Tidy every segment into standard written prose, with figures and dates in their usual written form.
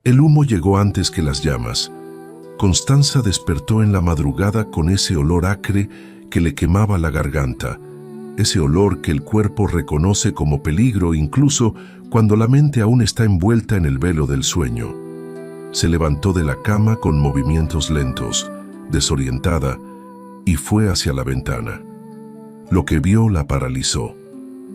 El humo llegó antes que las llamas. Constanza despertó en la madrugada con ese olor acre que le quemaba la garganta, ese olor que el cuerpo reconoce como peligro incluso cuando la mente aún está envuelta en el velo del sueño. Se levantó de la cama con movimientos lentos, desorientada, y fue hacia la ventana. Lo que vio la paralizó.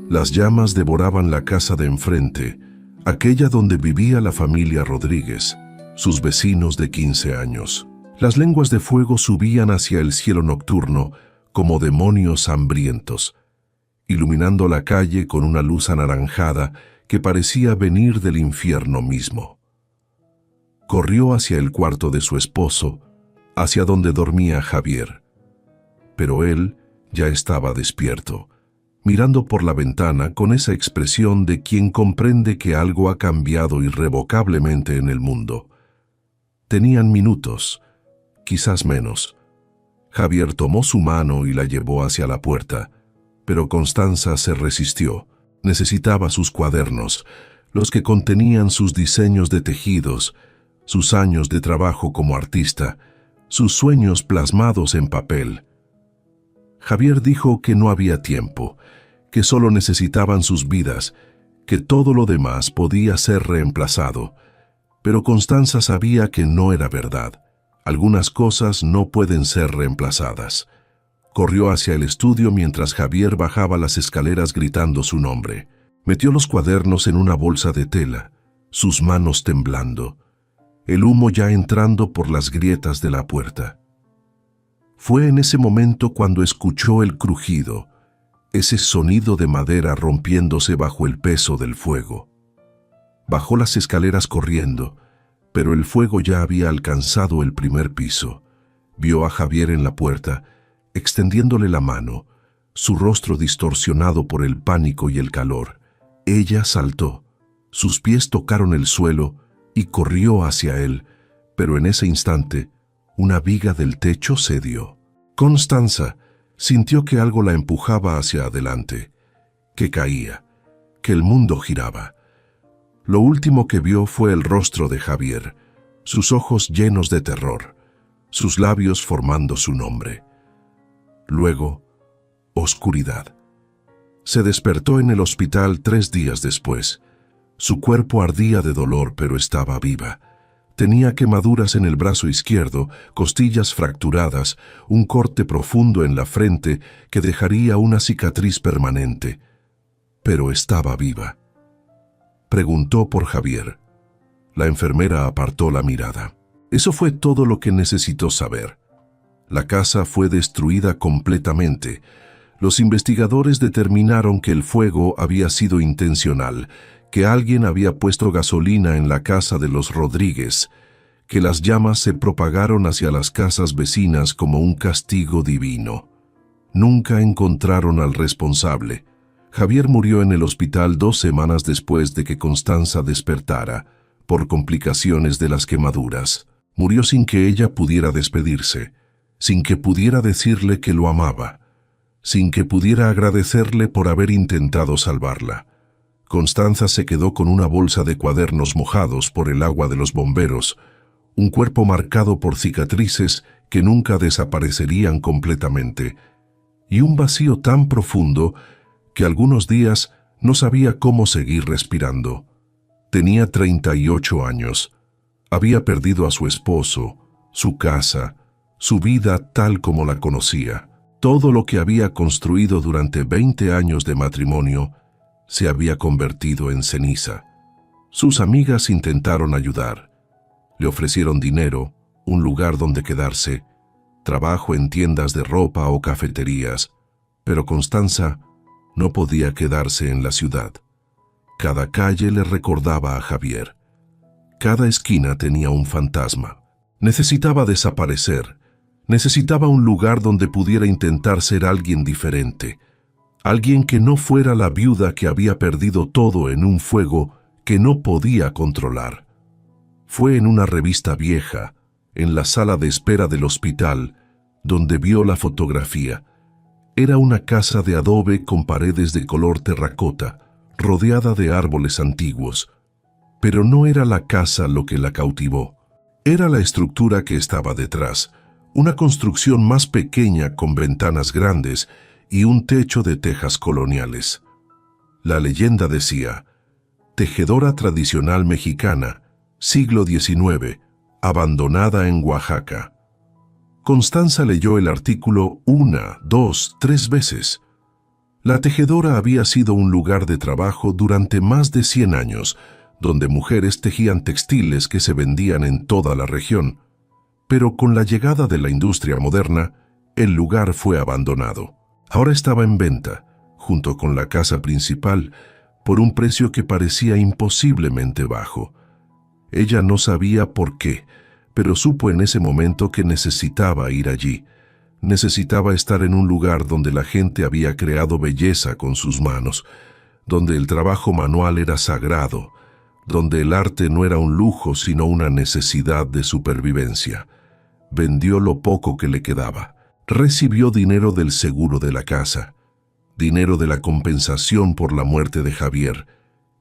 Las llamas devoraban la casa de enfrente, aquella donde vivía la familia Rodríguez, sus vecinos de 15 años. Las lenguas de fuego subían hacia el cielo nocturno como demonios hambrientos, iluminando la calle con una luz anaranjada que parecía venir del infierno mismo. Corrió hacia el cuarto de su esposo, hacia donde dormía Javier. Pero él ya estaba despierto, mirando por la ventana con esa expresión de quien comprende que algo ha cambiado irrevocablemente en el mundo. Tenían minutos, quizás menos. Javier tomó su mano y la llevó hacia la puerta, pero Constanza se resistió. Necesitaba sus cuadernos, los que contenían sus diseños de tejidos, sus años de trabajo como artista, sus sueños plasmados en papel. Javier dijo que no había tiempo, que solo necesitaban sus vidas, que todo lo demás podía ser reemplazado. Pero Constanza sabía que no era verdad. Algunas cosas no pueden ser reemplazadas. Corrió hacia el estudio mientras Javier bajaba las escaleras gritando su nombre. Metió los cuadernos en una bolsa de tela, sus manos temblando, el humo ya entrando por las grietas de la puerta. Fue en ese momento cuando escuchó el crujido, ese sonido de madera rompiéndose bajo el peso del fuego. Bajó las escaleras corriendo, pero el fuego ya había alcanzado el primer piso. Vio a Javier en la puerta, extendiéndole la mano, su rostro distorsionado por el pánico y el calor. Ella saltó, sus pies tocaron el suelo y corrió hacia él, pero en ese instante, una viga del techo cedió. Constanza sintió que algo la empujaba hacia adelante, que caía, que el mundo giraba. Lo último que vio fue el rostro de Javier, sus ojos llenos de terror, sus labios formando su nombre. Luego, oscuridad. Se despertó en el hospital 3 días después. Su cuerpo ardía de dolor, pero estaba viva. Tenía quemaduras en el brazo izquierdo, costillas fracturadas, un corte profundo en la frente que dejaría una cicatriz permanente. Pero estaba viva. Preguntó por Javier. La enfermera apartó la mirada. Eso fue todo lo que necesitó saber. La casa fue destruida completamente. Los investigadores determinaron que el fuego había sido intencional, que alguien había puesto gasolina en la casa de los Rodríguez, que las llamas se propagaron hacia las casas vecinas como un castigo divino. Nunca encontraron al responsable. Javier murió en el hospital 2 semanas después de que Constanza despertara, por complicaciones de las quemaduras. Murió sin que ella pudiera despedirse, sin que pudiera decirle que lo amaba, sin que pudiera agradecerle por haber intentado salvarla. Constanza se quedó con una bolsa de cuadernos mojados por el agua de los bomberos, un cuerpo marcado por cicatrices que nunca desaparecerían completamente, y un vacío tan profundo que algunos días no sabía cómo seguir respirando. Tenía 38 años. Había perdido a su esposo, su casa, su vida tal como la conocía. Todo lo que había construido durante 20 años de matrimonio se había convertido en ceniza. Sus amigas intentaron ayudar. Le ofrecieron dinero, un lugar donde quedarse, trabajo en tiendas de ropa o cafeterías, pero Constanza no podía quedarse en la ciudad. Cada calle le recordaba a Javier. Cada esquina tenía un fantasma. Necesitaba desaparecer. Necesitaba un lugar donde pudiera intentar ser alguien diferente. Alguien que no fuera la viuda que había perdido todo en un fuego que no podía controlar. Fue en una revista vieja, en la sala de espera del hospital, donde vio la fotografía. Era una casa de adobe con paredes de color terracota, rodeada de árboles antiguos. Pero no era la casa lo que la cautivó. Era la estructura que estaba detrás, una construcción más pequeña con ventanas grandes y un techo de tejas coloniales. La leyenda decía: tejedora tradicional mexicana, siglo XIX, abandonada en Oaxaca. Constanza leyó el artículo 1, 2, 3 veces. La tejedora había sido un lugar de trabajo durante más de 100 años, donde mujeres tejían textiles que se vendían en toda la región. Pero con la llegada de la industria moderna, el lugar fue abandonado. Ahora estaba en venta, junto con la casa principal, por un precio que parecía imposiblemente bajo. Ella no sabía por qué, pero supo en ese momento que necesitaba ir allí. Necesitaba estar en un lugar donde la gente había creado belleza con sus manos, donde el trabajo manual era sagrado, donde el arte no era un lujo sino una necesidad de supervivencia. Vendió lo poco que le quedaba. Recibió dinero del seguro de la casa, dinero de la compensación por la muerte de Javier,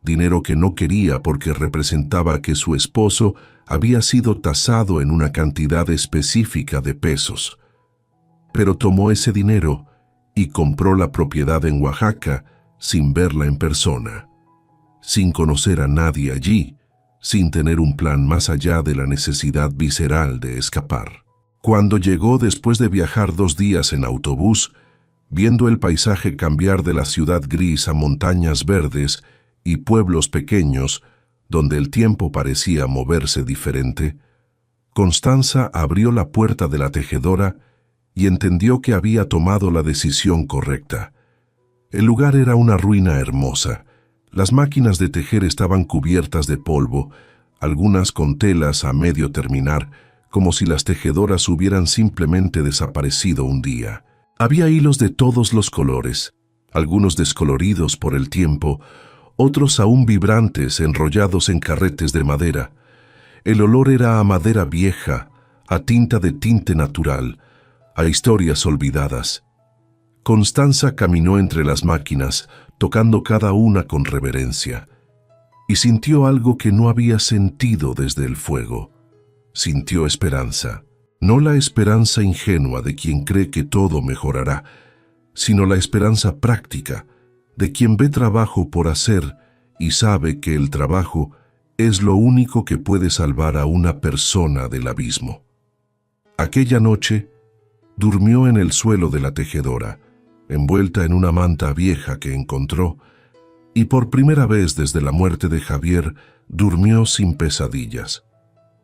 dinero que no quería porque representaba que su esposo había sido tasado en una cantidad específica de pesos. Pero tomó ese dinero y compró la propiedad en Oaxaca sin verla en persona, sin conocer a nadie allí, sin tener un plan más allá de la necesidad visceral de escapar. Cuando llegó después de viajar 2 días en autobús, viendo el paisaje cambiar de la ciudad gris a montañas verdes y pueblos pequeños, donde el tiempo parecía moverse diferente, Constanza abrió la puerta de la tejedora y entendió que había tomado la decisión correcta. El lugar era una ruina hermosa. Las máquinas de tejer estaban cubiertas de polvo, algunas con telas a medio terminar, como si las tejedoras hubieran simplemente desaparecido un día. Había hilos de todos los colores, algunos descoloridos por el tiempo, otros aún vibrantes enrollados en carretes de madera. El olor era a madera vieja, a tinta de tinte natural, a historias olvidadas. Constanza caminó entre las máquinas, tocando cada una con reverencia, y sintió algo que no había sentido desde el fuego. Sintió esperanza, no la esperanza ingenua de quien cree que todo mejorará, sino la esperanza práctica de quien ve trabajo por hacer y sabe que el trabajo es lo único que puede salvar a una persona del abismo. Aquella noche, durmió en el suelo de la tejedora, envuelta en una manta vieja que encontró, y por primera vez desde la muerte de Javier, durmió sin pesadillas.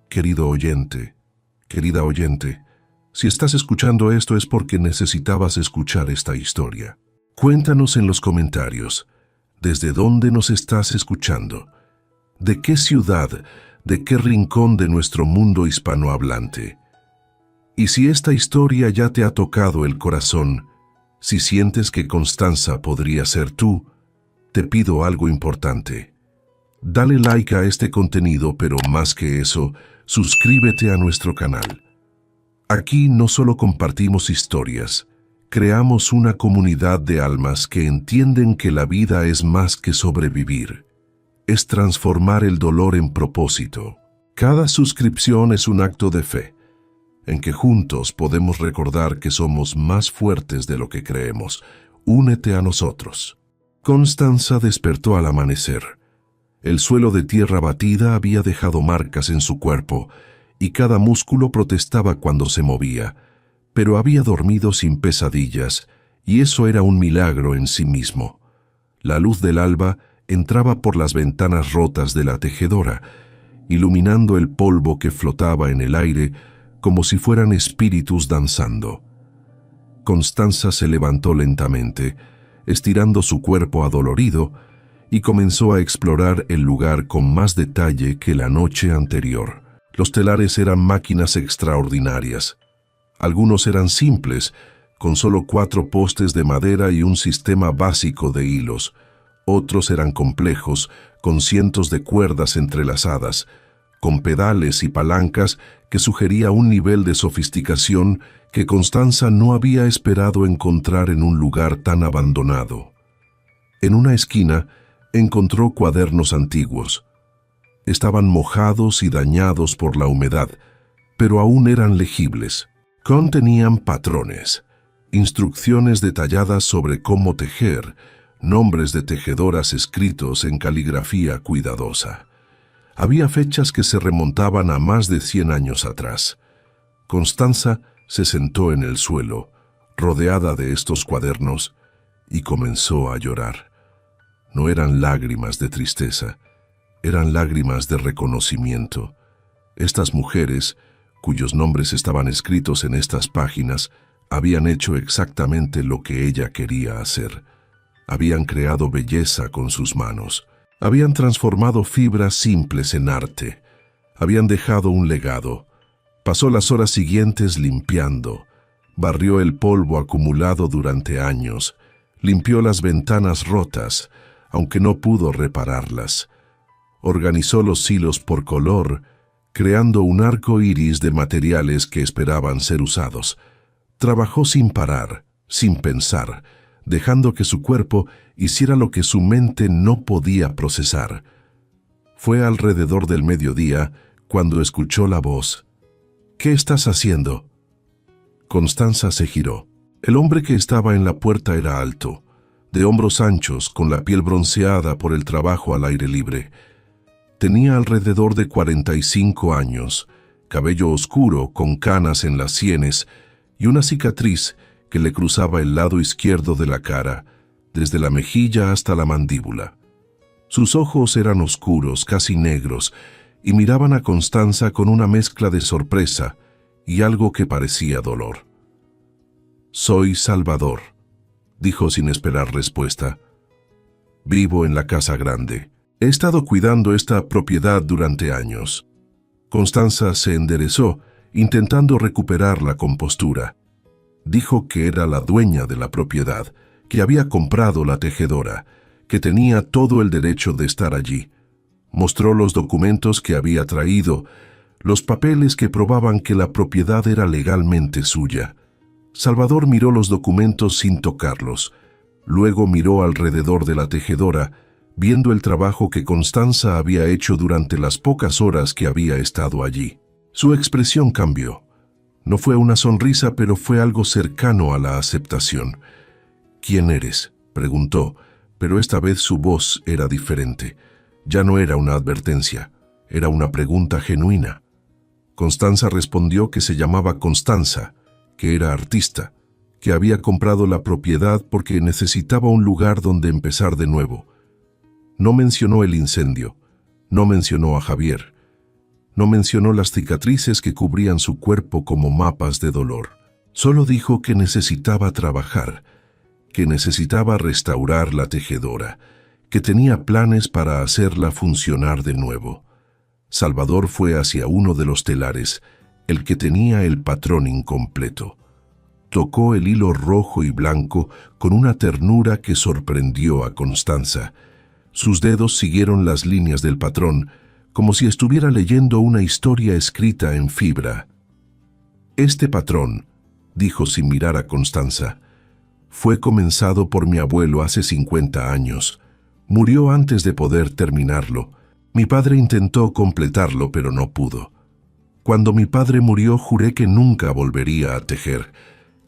Querido oyente, querida oyente, si estás escuchando esto es porque necesitabas escuchar esta historia. Cuéntanos en los comentarios, ¿desde dónde nos estás escuchando? ¿De qué ciudad, de qué rincón de nuestro mundo hispanohablante? Y si esta historia ya te ha tocado el corazón, si sientes que Constanza podría ser tú, te pido algo importante. Dale like a este contenido, pero más que eso, suscríbete a nuestro canal. Aquí no solo compartimos historias, creamos una comunidad de almas que entienden que la vida es más que sobrevivir. Es transformar el dolor en propósito. Cada suscripción es un acto de fe, en que juntos podemos recordar que somos más fuertes de lo que creemos. Únete a nosotros. Constanza despertó al amanecer. El suelo de tierra batida había dejado marcas en su cuerpo, y cada músculo protestaba cuando se movía, pero había dormido sin pesadillas, y eso era un milagro en sí mismo. La luz del alba entraba por las ventanas rotas de la tejedora, iluminando el polvo que flotaba en el aire como si fueran espíritus danzando. Constanza se levantó lentamente, estirando su cuerpo adolorido, y comenzó a explorar el lugar con más detalle que la noche anterior. Los telares eran máquinas extraordinarias. Algunos eran simples, con solo 4 postes de madera y un sistema básico de hilos. Otros eran complejos, con cientos de cuerdas entrelazadas, con pedales y palancas que sugería un nivel de sofisticación que Constanza no había esperado encontrar en un lugar tan abandonado. En una esquina encontró cuadernos antiguos. Estaban mojados y dañados por la humedad, pero aún eran legibles. Contenían patrones, instrucciones detalladas sobre cómo tejer, nombres de tejedoras escritos en caligrafía cuidadosa. Había fechas que se remontaban a más de 100 años atrás. Constanza se sentó en el suelo, rodeada de estos cuadernos, y comenzó a llorar. No eran lágrimas de tristeza, eran lágrimas de reconocimiento. Estas mujeres, cuyos nombres estaban escritos en estas páginas, habían hecho exactamente lo que ella quería hacer. Habían creado belleza con sus manos. Habían transformado fibras simples en arte. Habían dejado un legado. Pasó las horas siguientes limpiando. Barrió el polvo acumulado durante años. Limpió las ventanas rotas, aunque no pudo repararlas. Organizó los hilos por color, creando un arco iris de materiales que esperaban ser usados. Trabajó sin parar, sin pensar, dejando que su cuerpo hiciera lo que su mente no podía procesar. Fue alrededor del mediodía cuando escuchó la voz. «¿Qué estás haciendo?» Constanza se giró. El hombre que estaba en la puerta era alto, de hombros anchos, con la piel bronceada por el trabajo al aire libre. Tenía alrededor de 45 años, cabello oscuro con canas en las sienes y una cicatriz que le cruzaba el lado izquierdo de la cara, desde la mejilla hasta la mandíbula. Sus ojos eran oscuros, casi negros, y miraban a Constanza con una mezcla de sorpresa y algo que parecía dolor. «Soy Salvador», dijo sin esperar respuesta. «Vivo en la casa grande. He estado cuidando esta propiedad durante años». Constanza se enderezó, intentando recuperar la compostura. Dijo que era la dueña de la propiedad, que había comprado la tejedora, que tenía todo el derecho de estar allí. Mostró los documentos que había traído, los papeles que probaban que la propiedad era legalmente suya. Salvador miró los documentos sin tocarlos. Luego miró alrededor de la tejedora, viendo el trabajo que Constanza había hecho durante las pocas horas que había estado allí. Su expresión cambió. No fue una sonrisa, pero fue algo cercano a la aceptación. «¿Quién eres?», preguntó, pero esta vez su voz era diferente. Ya no era una advertencia, era una pregunta genuina. Constanza respondió que se llamaba Constanza, que era artista, que había comprado la propiedad porque necesitaba un lugar donde empezar de nuevo. No mencionó el incendio, no mencionó a Javier, no mencionó las cicatrices que cubrían su cuerpo como mapas de dolor. Solo dijo que necesitaba trabajar, que necesitaba restaurar la tejedora, que tenía planes para hacerla funcionar de nuevo. Salvador fue hacia uno de los telares, el que tenía el patrón incompleto. Tocó el hilo rojo y blanco con una ternura que sorprendió a Constanza. Sus dedos siguieron las líneas del patrón, como si estuviera leyendo una historia escrita en fibra. «Este patrón», dijo sin mirar a Constanza, «fue comenzado por mi abuelo hace 50 años. Murió antes de poder terminarlo. Mi padre intentó completarlo, pero no pudo. Cuando mi padre murió, juré que nunca volvería a tejer,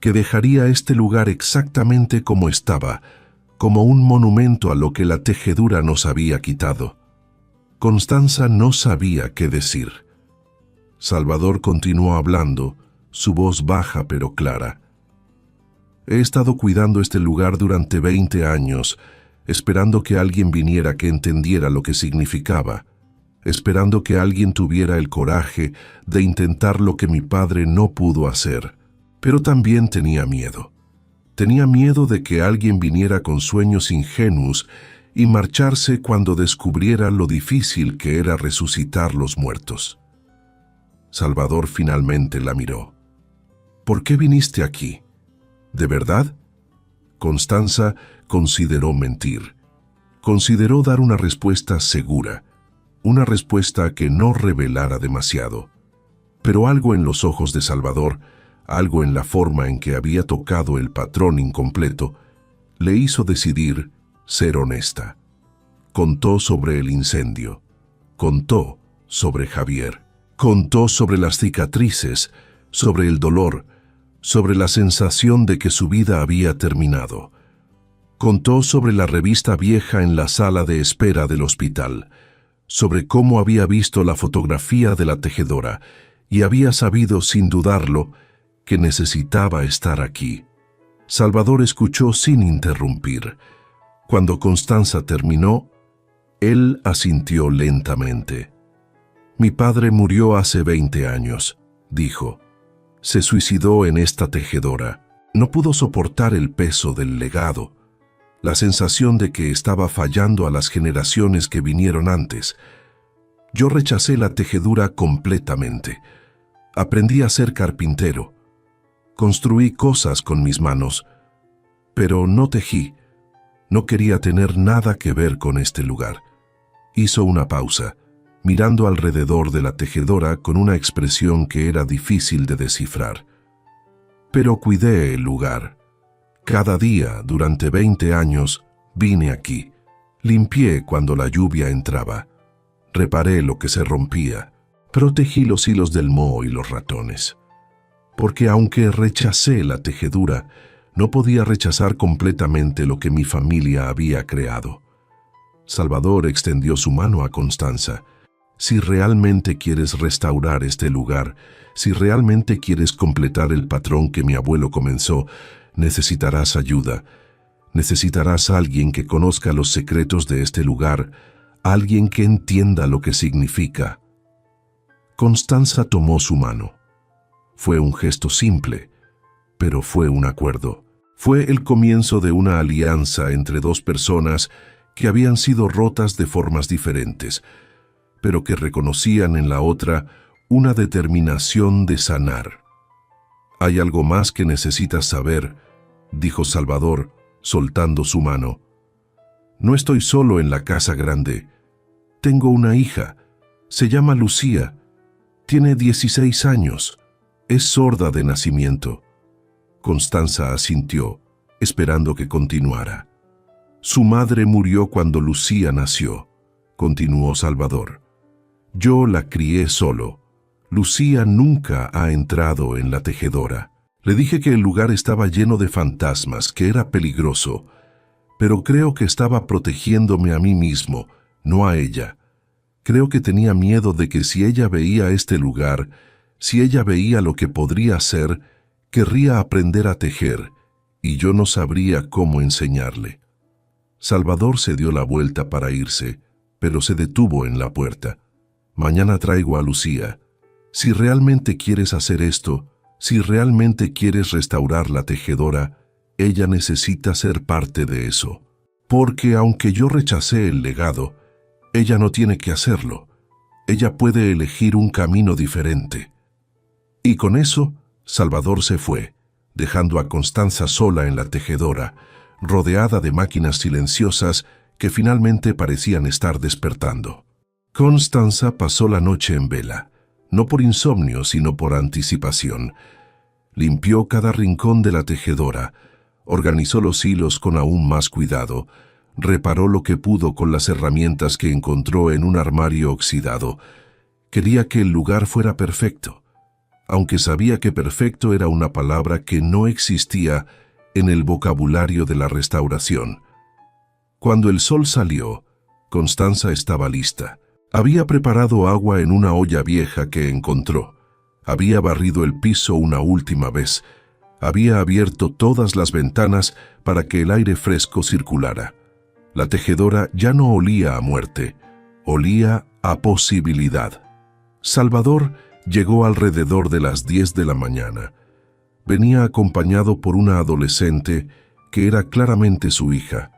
que dejaría este lugar exactamente como estaba, como un monumento a lo que la tejedura nos había quitado». Constanza no sabía qué decir. Salvador continuó hablando, su voz baja pero clara. «He estado cuidando este lugar durante 20 años, esperando que alguien viniera que entendiera lo que significaba, esperando que alguien tuviera el coraje de intentar lo que mi padre no pudo hacer. Pero también tenía miedo. Tenía miedo de que alguien viniera con sueños ingenuos y marcharse cuando descubriera lo difícil que era resucitar los muertos». Salvador finalmente la miró. «¿Por qué viniste aquí? ¿De verdad?» Constanza consideró mentir. Consideró dar una respuesta segura, una respuesta que no revelara demasiado. Pero algo en los ojos de Salvador, algo en la forma en que había tocado el patrón incompleto, le hizo decidir ser honesta. Contó sobre el incendio. Contó sobre Javier. Contó sobre las cicatrices, sobre el dolor, sobre la sensación de que su vida había terminado. Contó sobre la revista vieja en la sala de espera del hospital, sobre cómo había visto la fotografía de la tejedora y había sabido, sin dudarlo, que necesitaba estar aquí. Salvador escuchó sin interrumpir. Cuando Constanza terminó, él asintió lentamente. «Mi padre murió hace 20 años», dijo. «Se suicidó en esta tejedora. No pudo soportar el peso del legado, la sensación de que estaba fallando a las generaciones que vinieron antes. Yo rechacé la tejedura completamente. Aprendí a ser carpintero. Construí cosas con mis manos, pero no tejí. No quería tener nada que ver con este lugar». Hizo una pausa, mirando alrededor de la tejedora con una expresión que era difícil de descifrar. «Pero cuidé el lugar. Cada día, durante 20 años, vine aquí. Limpié cuando la lluvia entraba. Reparé lo que se rompía. Protegí los hilos del moho y los ratones. Porque aunque rechacé la tejedura, no podía rechazar completamente lo que mi familia había creado». Salvador extendió su mano a Constanza. «Si realmente quieres restaurar este lugar, si realmente quieres completar el patrón que mi abuelo comenzó, necesitarás ayuda. Necesitarás a alguien que conozca los secretos de este lugar, alguien que entienda lo que significa». Constanza tomó su mano. Fue un gesto simple, pero fue un acuerdo. Fue el comienzo de una alianza entre dos personas que habían sido rotas de formas diferentes, pero que reconocían en la otra una determinación de sanar. «Hay algo más que necesitas saber», dijo Salvador, soltando su mano. «No estoy solo en la casa grande. Tengo una hija. Se llama Lucía. Tiene 16 años. Es sorda de nacimiento». Constanza asintió, esperando que continuara. «Su madre murió cuando Lucía nació», continuó Salvador. «Yo la crié solo. Lucía nunca ha entrado en la tejedora. Le dije que el lugar estaba lleno de fantasmas, que era peligroso, pero creo que estaba protegiéndome a mí mismo, no a ella. Creo que tenía miedo de que si ella veía este lugar, si ella veía lo que podría ser, querría aprender a tejer, y yo no sabría cómo enseñarle». Salvador se dio la vuelta para irse, pero se detuvo en la puerta. «Mañana traigo a Lucía. Si realmente quieres hacer esto, si realmente quieres restaurar la tejedora, ella necesita ser parte de eso. Porque aunque yo rechacé el legado, ella no tiene que hacerlo. Ella puede elegir un camino diferente». Y con eso, Salvador se fue, dejando a Constanza sola en la tejedora, rodeada de máquinas silenciosas que finalmente parecían estar despertando. Constanza pasó la noche en vela, no por insomnio, sino por anticipación. Limpió cada rincón de la tejedora, organizó los hilos con aún más cuidado, reparó lo que pudo con las herramientas que encontró en un armario oxidado. Quería que el lugar fuera perfecto, aunque sabía que perfecto era una palabra que no existía en el vocabulario de la restauración. Cuando el sol salió, Constanza estaba lista. Había preparado agua en una olla vieja que encontró. Había barrido el piso una última vez. Había abierto todas las ventanas para que el aire fresco circulara. La tejedora ya no olía a muerte, olía a posibilidad. Salvador llegó alrededor de las 10 de la mañana. Venía acompañado por una adolescente que era claramente su hija.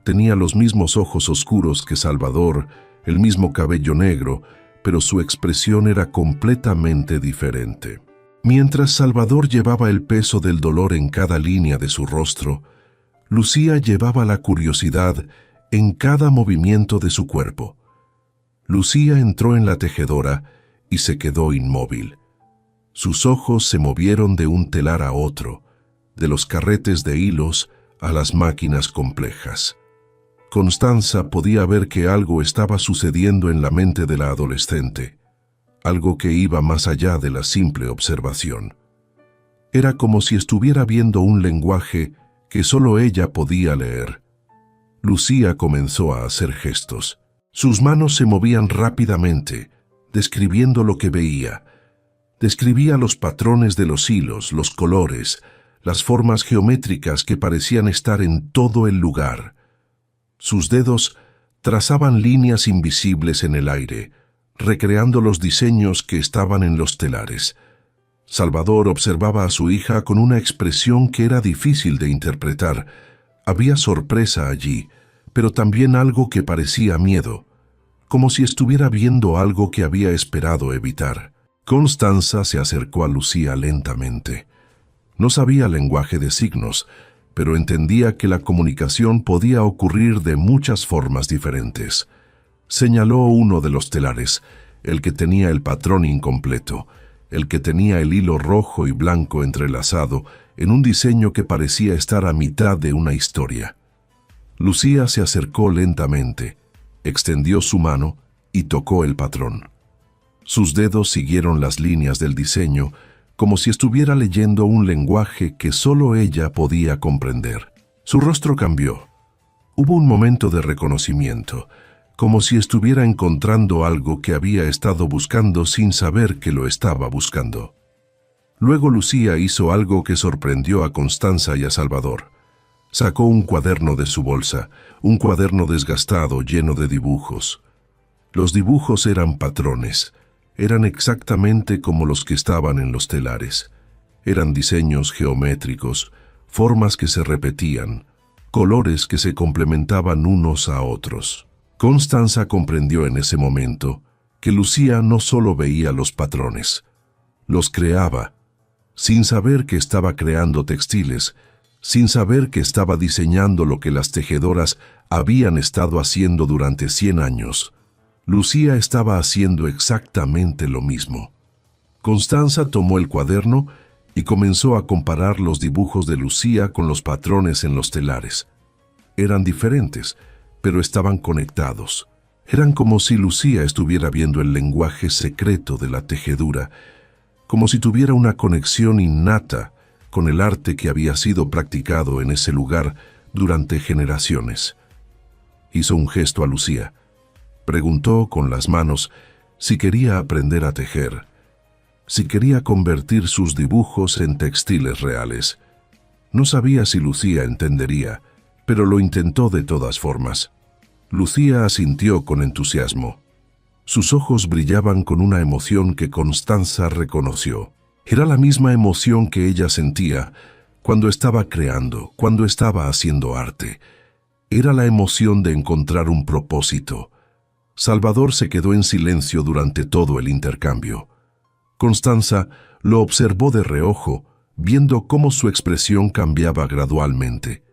Tenía los mismos ojos oscuros que Salvador, el mismo cabello negro, pero su expresión era completamente diferente. Mientras Salvador llevaba el peso del dolor en cada línea de su rostro, Lucía llevaba la curiosidad en cada movimiento de su cuerpo. Lucía entró en la tejedora y se quedó inmóvil. Sus ojos se movieron de un telar a otro, de los carretes de hilos a las máquinas complejas. Constanza podía ver que algo estaba sucediendo en la mente de la adolescente, algo que iba más allá de la simple observación. Era como si estuviera viendo un lenguaje que solo ella podía leer. Lucía comenzó a hacer gestos. Sus manos se movían rápidamente, describiendo lo que veía. Describía los patrones de los hilos, los colores, las formas geométricas que parecían estar en todo el lugar. Sus dedos trazaban líneas invisibles en el aire, recreando los diseños que estaban en los telares. Salvador observaba a su hija con una expresión que era difícil de interpretar. Había sorpresa allí, pero también algo que parecía miedo, como si estuviera viendo algo que había esperado evitar. Constanza se acercó a Lucía lentamente. No sabía lenguaje de signos, pero entendía que la comunicación podía ocurrir de muchas formas diferentes. Señaló uno de los telares, el que tenía el patrón incompleto, el que tenía el hilo rojo y blanco entrelazado en un diseño que parecía estar a mitad de una historia. Lucía se acercó lentamente, extendió su mano y tocó el patrón. Sus dedos siguieron las líneas del diseño, como si estuviera leyendo un lenguaje que solo ella podía comprender. Su rostro cambió. Hubo un momento de reconocimiento, como si estuviera encontrando algo que había estado buscando sin saber que lo estaba buscando. Luego Lucía hizo algo que sorprendió a Constanza y a Salvador. Sacó un cuaderno de su bolsa, un cuaderno desgastado lleno de dibujos. Los dibujos eran patrones. Eran exactamente como los que estaban en los telares. Eran diseños geométricos, formas que se repetían, colores que se complementaban unos a otros. Constanza comprendió en ese momento que Lucía no solo veía los patrones, los creaba, sin saber que estaba creando textiles, sin saber que estaba diseñando lo que las tejedoras habían estado haciendo durante 100 años. Lucía estaba haciendo exactamente lo mismo. Constanza tomó el cuaderno y comenzó a comparar los dibujos de Lucía con los patrones en los telares. Eran diferentes, pero estaban conectados. Eran como si Lucía estuviera viendo el lenguaje secreto de la tejedura, como si tuviera una conexión innata con el arte que había sido practicado en ese lugar durante generaciones. Hizo un gesto a Lucía. Preguntó con las manos si quería aprender a tejer, si quería convertir sus dibujos en textiles reales. No sabía si Lucía entendería, pero lo intentó de todas formas. Lucía asintió con entusiasmo. Sus ojos brillaban con una emoción que Constanza reconoció. Era la misma emoción que ella sentía cuando estaba creando, cuando estaba haciendo arte. Era la emoción de encontrar un propósito. Salvador se quedó en silencio durante todo el intercambio. Constanza lo observó de reojo, viendo cómo su expresión cambiaba gradualmente.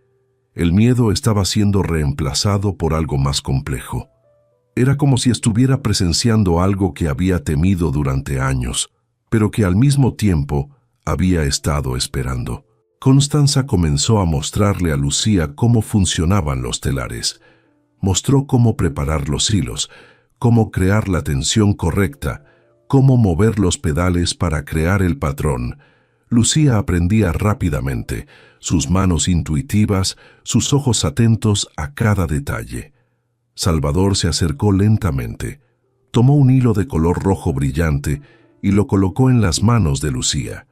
El miedo estaba siendo reemplazado por algo más complejo. Era como si estuviera presenciando algo que había temido durante años, pero que al mismo tiempo había estado esperando. Constanza comenzó a mostrarle a Lucía cómo funcionaban los telares. Mostró cómo preparar los hilos, cómo crear la tensión correcta, cómo mover los pedales para crear el patrón. Lucía aprendía rápidamente, sus manos intuitivas, sus ojos atentos a cada detalle. Salvador se acercó lentamente, tomó un hilo de color rojo brillante y lo colocó en las manos de Lucía.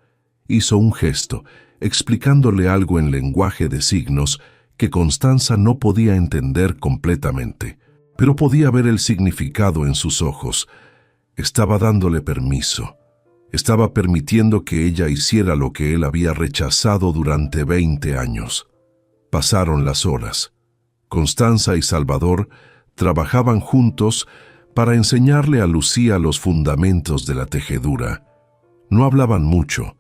Hizo un gesto, explicándole algo en lenguaje de signos que Constanza no podía entender completamente, pero podía ver el significado en sus ojos. Estaba dándole permiso. Estaba permitiendo que ella hiciera lo que él había rechazado durante 20 años. Pasaron las horas. Constanza y Salvador trabajaban juntos para enseñarle a Lucía los fundamentos de la tejedura. No hablaban mucho.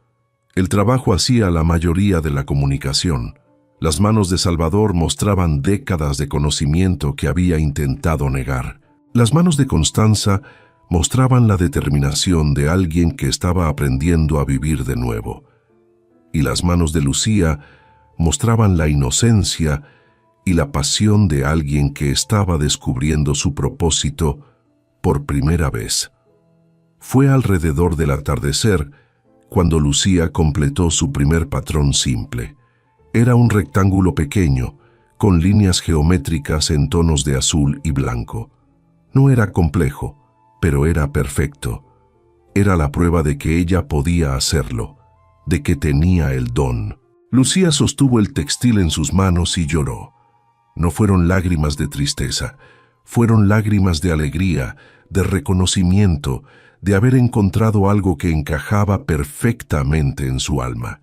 El trabajo hacía la mayoría de la comunicación. Las manos de Salvador mostraban décadas de conocimiento que había intentado negar. Las manos de Constanza mostraban la determinación de alguien que estaba aprendiendo a vivir de nuevo. Y las manos de Lucía mostraban la inocencia y la pasión de alguien que estaba descubriendo su propósito por primera vez. Fue alrededor del atardecer cuando Lucía completó su primer patrón simple. Era un rectángulo pequeño, con líneas geométricas en tonos de azul y blanco. No era complejo, pero era perfecto. Era la prueba de que ella podía hacerlo, de que tenía el don. Lucía sostuvo el textil en sus manos y lloró. No fueron lágrimas de tristeza, fueron lágrimas de alegría, de reconocimiento, de haber encontrado algo que encajaba perfectamente en su alma.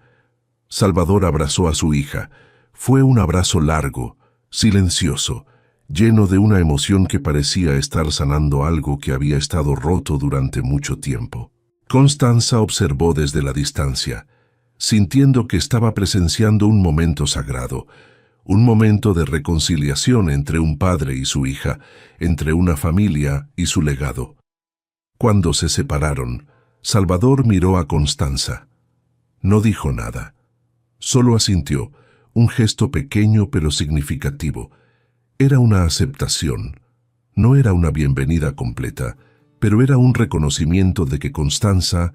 Salvador abrazó a su hija. Fue un abrazo largo, silencioso, lleno de una emoción que parecía estar sanando algo que había estado roto durante mucho tiempo. Constanza observó desde la distancia, sintiendo que estaba presenciando un momento sagrado, un momento de reconciliación entre un padre y su hija, entre una familia y su legado. Cuando se separaron, Salvador miró a Constanza. No dijo nada, solo asintió, un gesto pequeño pero significativo. Era una aceptación. No era una bienvenida completa, pero era un reconocimiento de que Constanza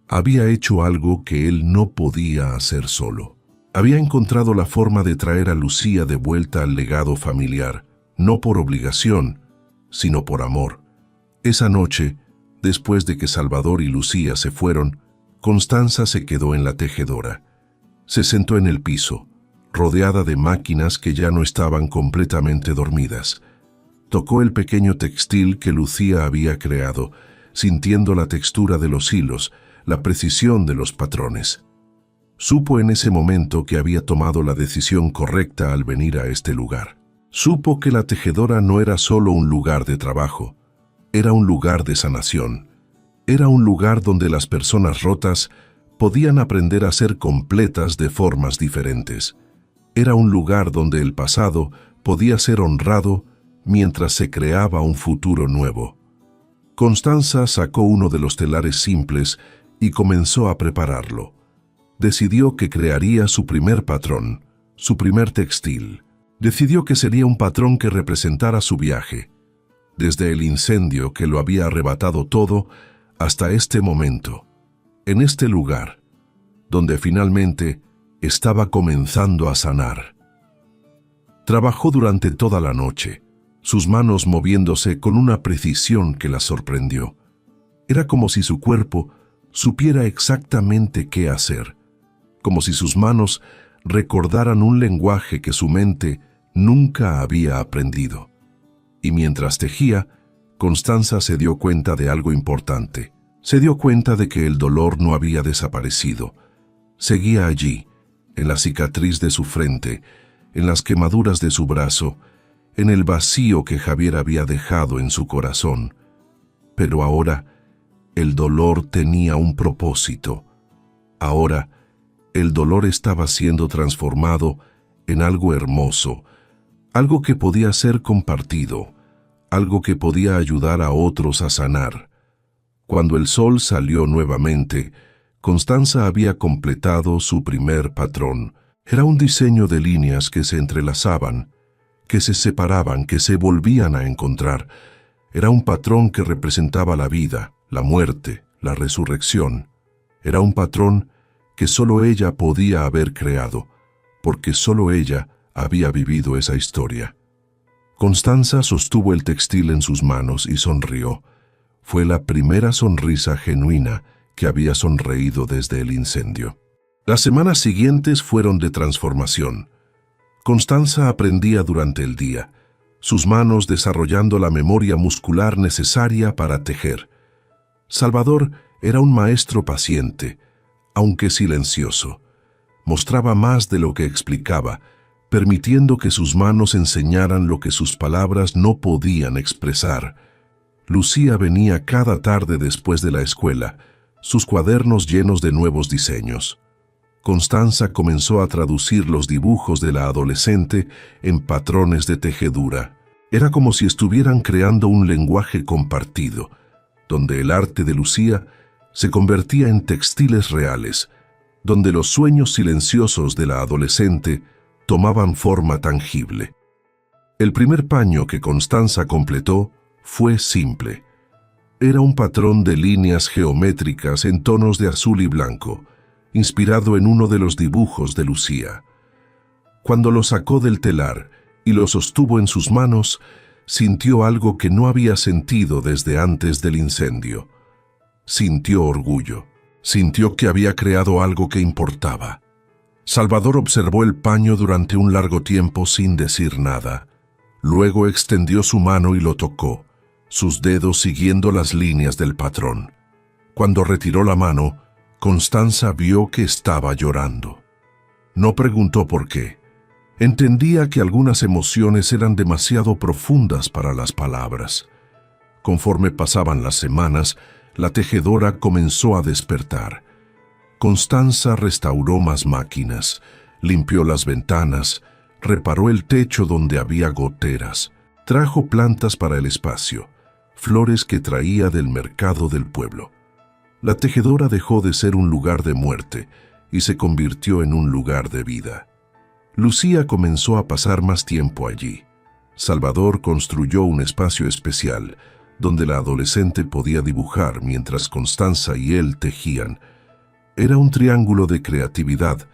había hecho algo que él no podía hacer solo. Había encontrado la forma de traer a Lucía de vuelta al legado familiar, no por obligación, sino por amor. Esa noche, después de que Salvador y Lucía se fueron, Constanza se quedó en la tejedora. Se sentó en el piso, rodeada de máquinas que ya no estaban completamente dormidas. Tocó el pequeño textil que Lucía había creado, sintiendo la textura de los hilos, la precisión de los patrones. Supo en ese momento que había tomado la decisión correcta al venir a este lugar. Supo que la tejedora no era solo un lugar de trabajo, era un lugar de sanación. Era un lugar donde las personas rotas podían aprender a ser completas de formas diferentes. Era un lugar donde el pasado podía ser honrado mientras se creaba un futuro nuevo. Constanza sacó uno de los telares simples y comenzó a prepararlo. Decidió que crearía su primer patrón, su primer textil. Decidió que sería un patrón que representara su viaje, desde el incendio que lo había arrebatado todo hasta este momento, en este lugar, donde finalmente estaba comenzando a sanar. Trabajó durante toda la noche, sus manos moviéndose con una precisión que la sorprendió. Era como si su cuerpo supiera exactamente qué hacer, como si sus manos recordaran un lenguaje que su mente nunca había aprendido. Y mientras tejía, Constanza se dio cuenta de algo importante. Se dio cuenta de que el dolor no había desaparecido. Seguía allí, en la cicatriz de su frente, en las quemaduras de su brazo, en el vacío que Javier había dejado en su corazón. Pero ahora, el dolor tenía un propósito. Ahora, el dolor estaba siendo transformado en algo hermoso, algo que podía ser compartido, algo que podía ayudar a otros a sanar. Cuando el sol salió nuevamente, Constanza había completado su primer patrón. Era un diseño de líneas que se entrelazaban, que se separaban, que se volvían a encontrar. Era un patrón que representaba la vida, la muerte, la resurrección. Era un patrón que solo ella podía haber creado, porque solo ella había vivido esa historia. Constanza sostuvo el textil en sus manos y sonrió. Fue la primera sonrisa genuina que había sonreído desde el incendio. Las semanas siguientes fueron de transformación. Constanza aprendía durante el día, sus manos desarrollando la memoria muscular necesaria para tejer. Salvador era un maestro paciente, aunque silencioso. Mostraba más de lo que explicaba, permitiendo que sus manos enseñaran lo que sus palabras no podían expresar. Lucía venía cada tarde después de la escuela, sus cuadernos llenos de nuevos diseños. Constanza comenzó a traducir los dibujos de la adolescente en patrones de tejedura. Era como si estuvieran creando un lenguaje compartido, donde el arte de Lucía se convertía en textiles reales, donde los sueños silenciosos de la adolescente tomaban forma tangible. El primer paño que Constanza completó fue simple. Era un patrón de líneas geométricas en tonos de azul y blanco, inspirado en uno de los dibujos de Lucía. Cuando lo sacó del telar y lo sostuvo en sus manos, sintió algo que no había sentido desde antes del incendio. Sintió orgullo. Sintió que había creado algo que importaba. Salvador observó el paño durante un largo tiempo sin decir nada. Luego extendió su mano y lo tocó, sus dedos siguiendo las líneas del patrón. Cuando retiró la mano, Constanza vio que estaba llorando. No preguntó por qué. Entendía que algunas emociones eran demasiado profundas para las palabras. Conforme pasaban las semanas, la tejedora comenzó a despertar. Constanza restauró más máquinas, limpió las ventanas, reparó el techo donde había goteras, trajo plantas para el espacio, flores que traía del mercado del pueblo. La tejedora dejó de ser un lugar de muerte y se convirtió en un lugar de vida. Lucía comenzó a pasar más tiempo allí. Salvador construyó un espacio especial donde la adolescente podía dibujar mientras Constanza y él tejían. Era un triángulo de creatividad,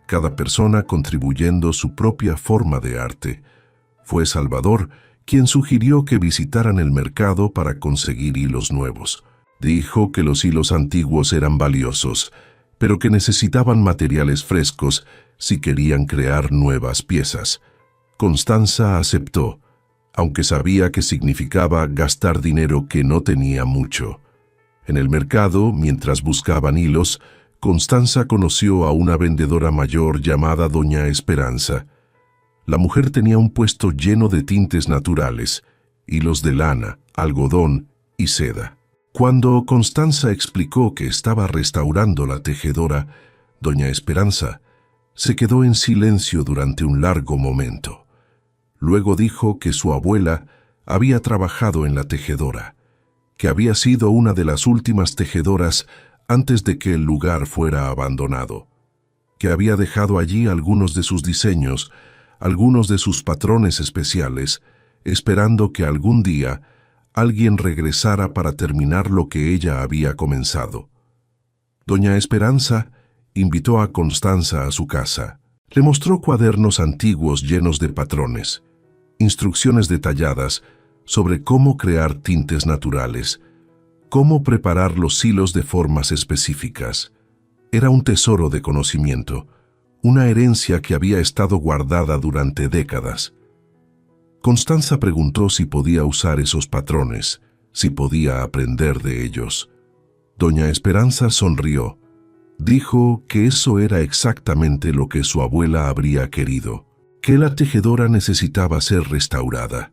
cada persona contribuyendo su propia forma de arte. Fue Salvador quien sugirió que visitaran el mercado para conseguir hilos nuevos. Dijo que los hilos antiguos eran valiosos, pero que necesitaban materiales frescos si querían crear nuevas piezas. Constanza aceptó, aunque sabía que significaba gastar dinero que no tenía mucho. En el mercado, mientras buscaban hilos, Constanza conoció a una vendedora mayor llamada Doña Esperanza. La mujer tenía un puesto lleno de tintes naturales, hilos de lana, algodón y seda. Cuando Constanza explicó que estaba restaurando la tejedora, Doña Esperanza se quedó en silencio durante un largo momento. Luego dijo que su abuela había trabajado en la tejedora, que había sido una de las últimas tejedoras antes de que el lugar fuera abandonado, que había dejado allí algunos de sus diseños, algunos de sus patrones especiales, esperando que algún día alguien regresara para terminar lo que ella había comenzado. Doña Esperanza invitó a Constanza a su casa. Le mostró cuadernos antiguos llenos de patrones, instrucciones detalladas sobre cómo crear tintes naturales, cómo preparar los hilos de formas específicas. Era un tesoro de conocimiento, una herencia que había estado guardada durante décadas. Constanza preguntó si podía usar esos patrones, si podía aprender de ellos. Doña Esperanza sonrió. Dijo que eso era exactamente lo que su abuela habría querido, que la tejedora necesitaba ser restaurada,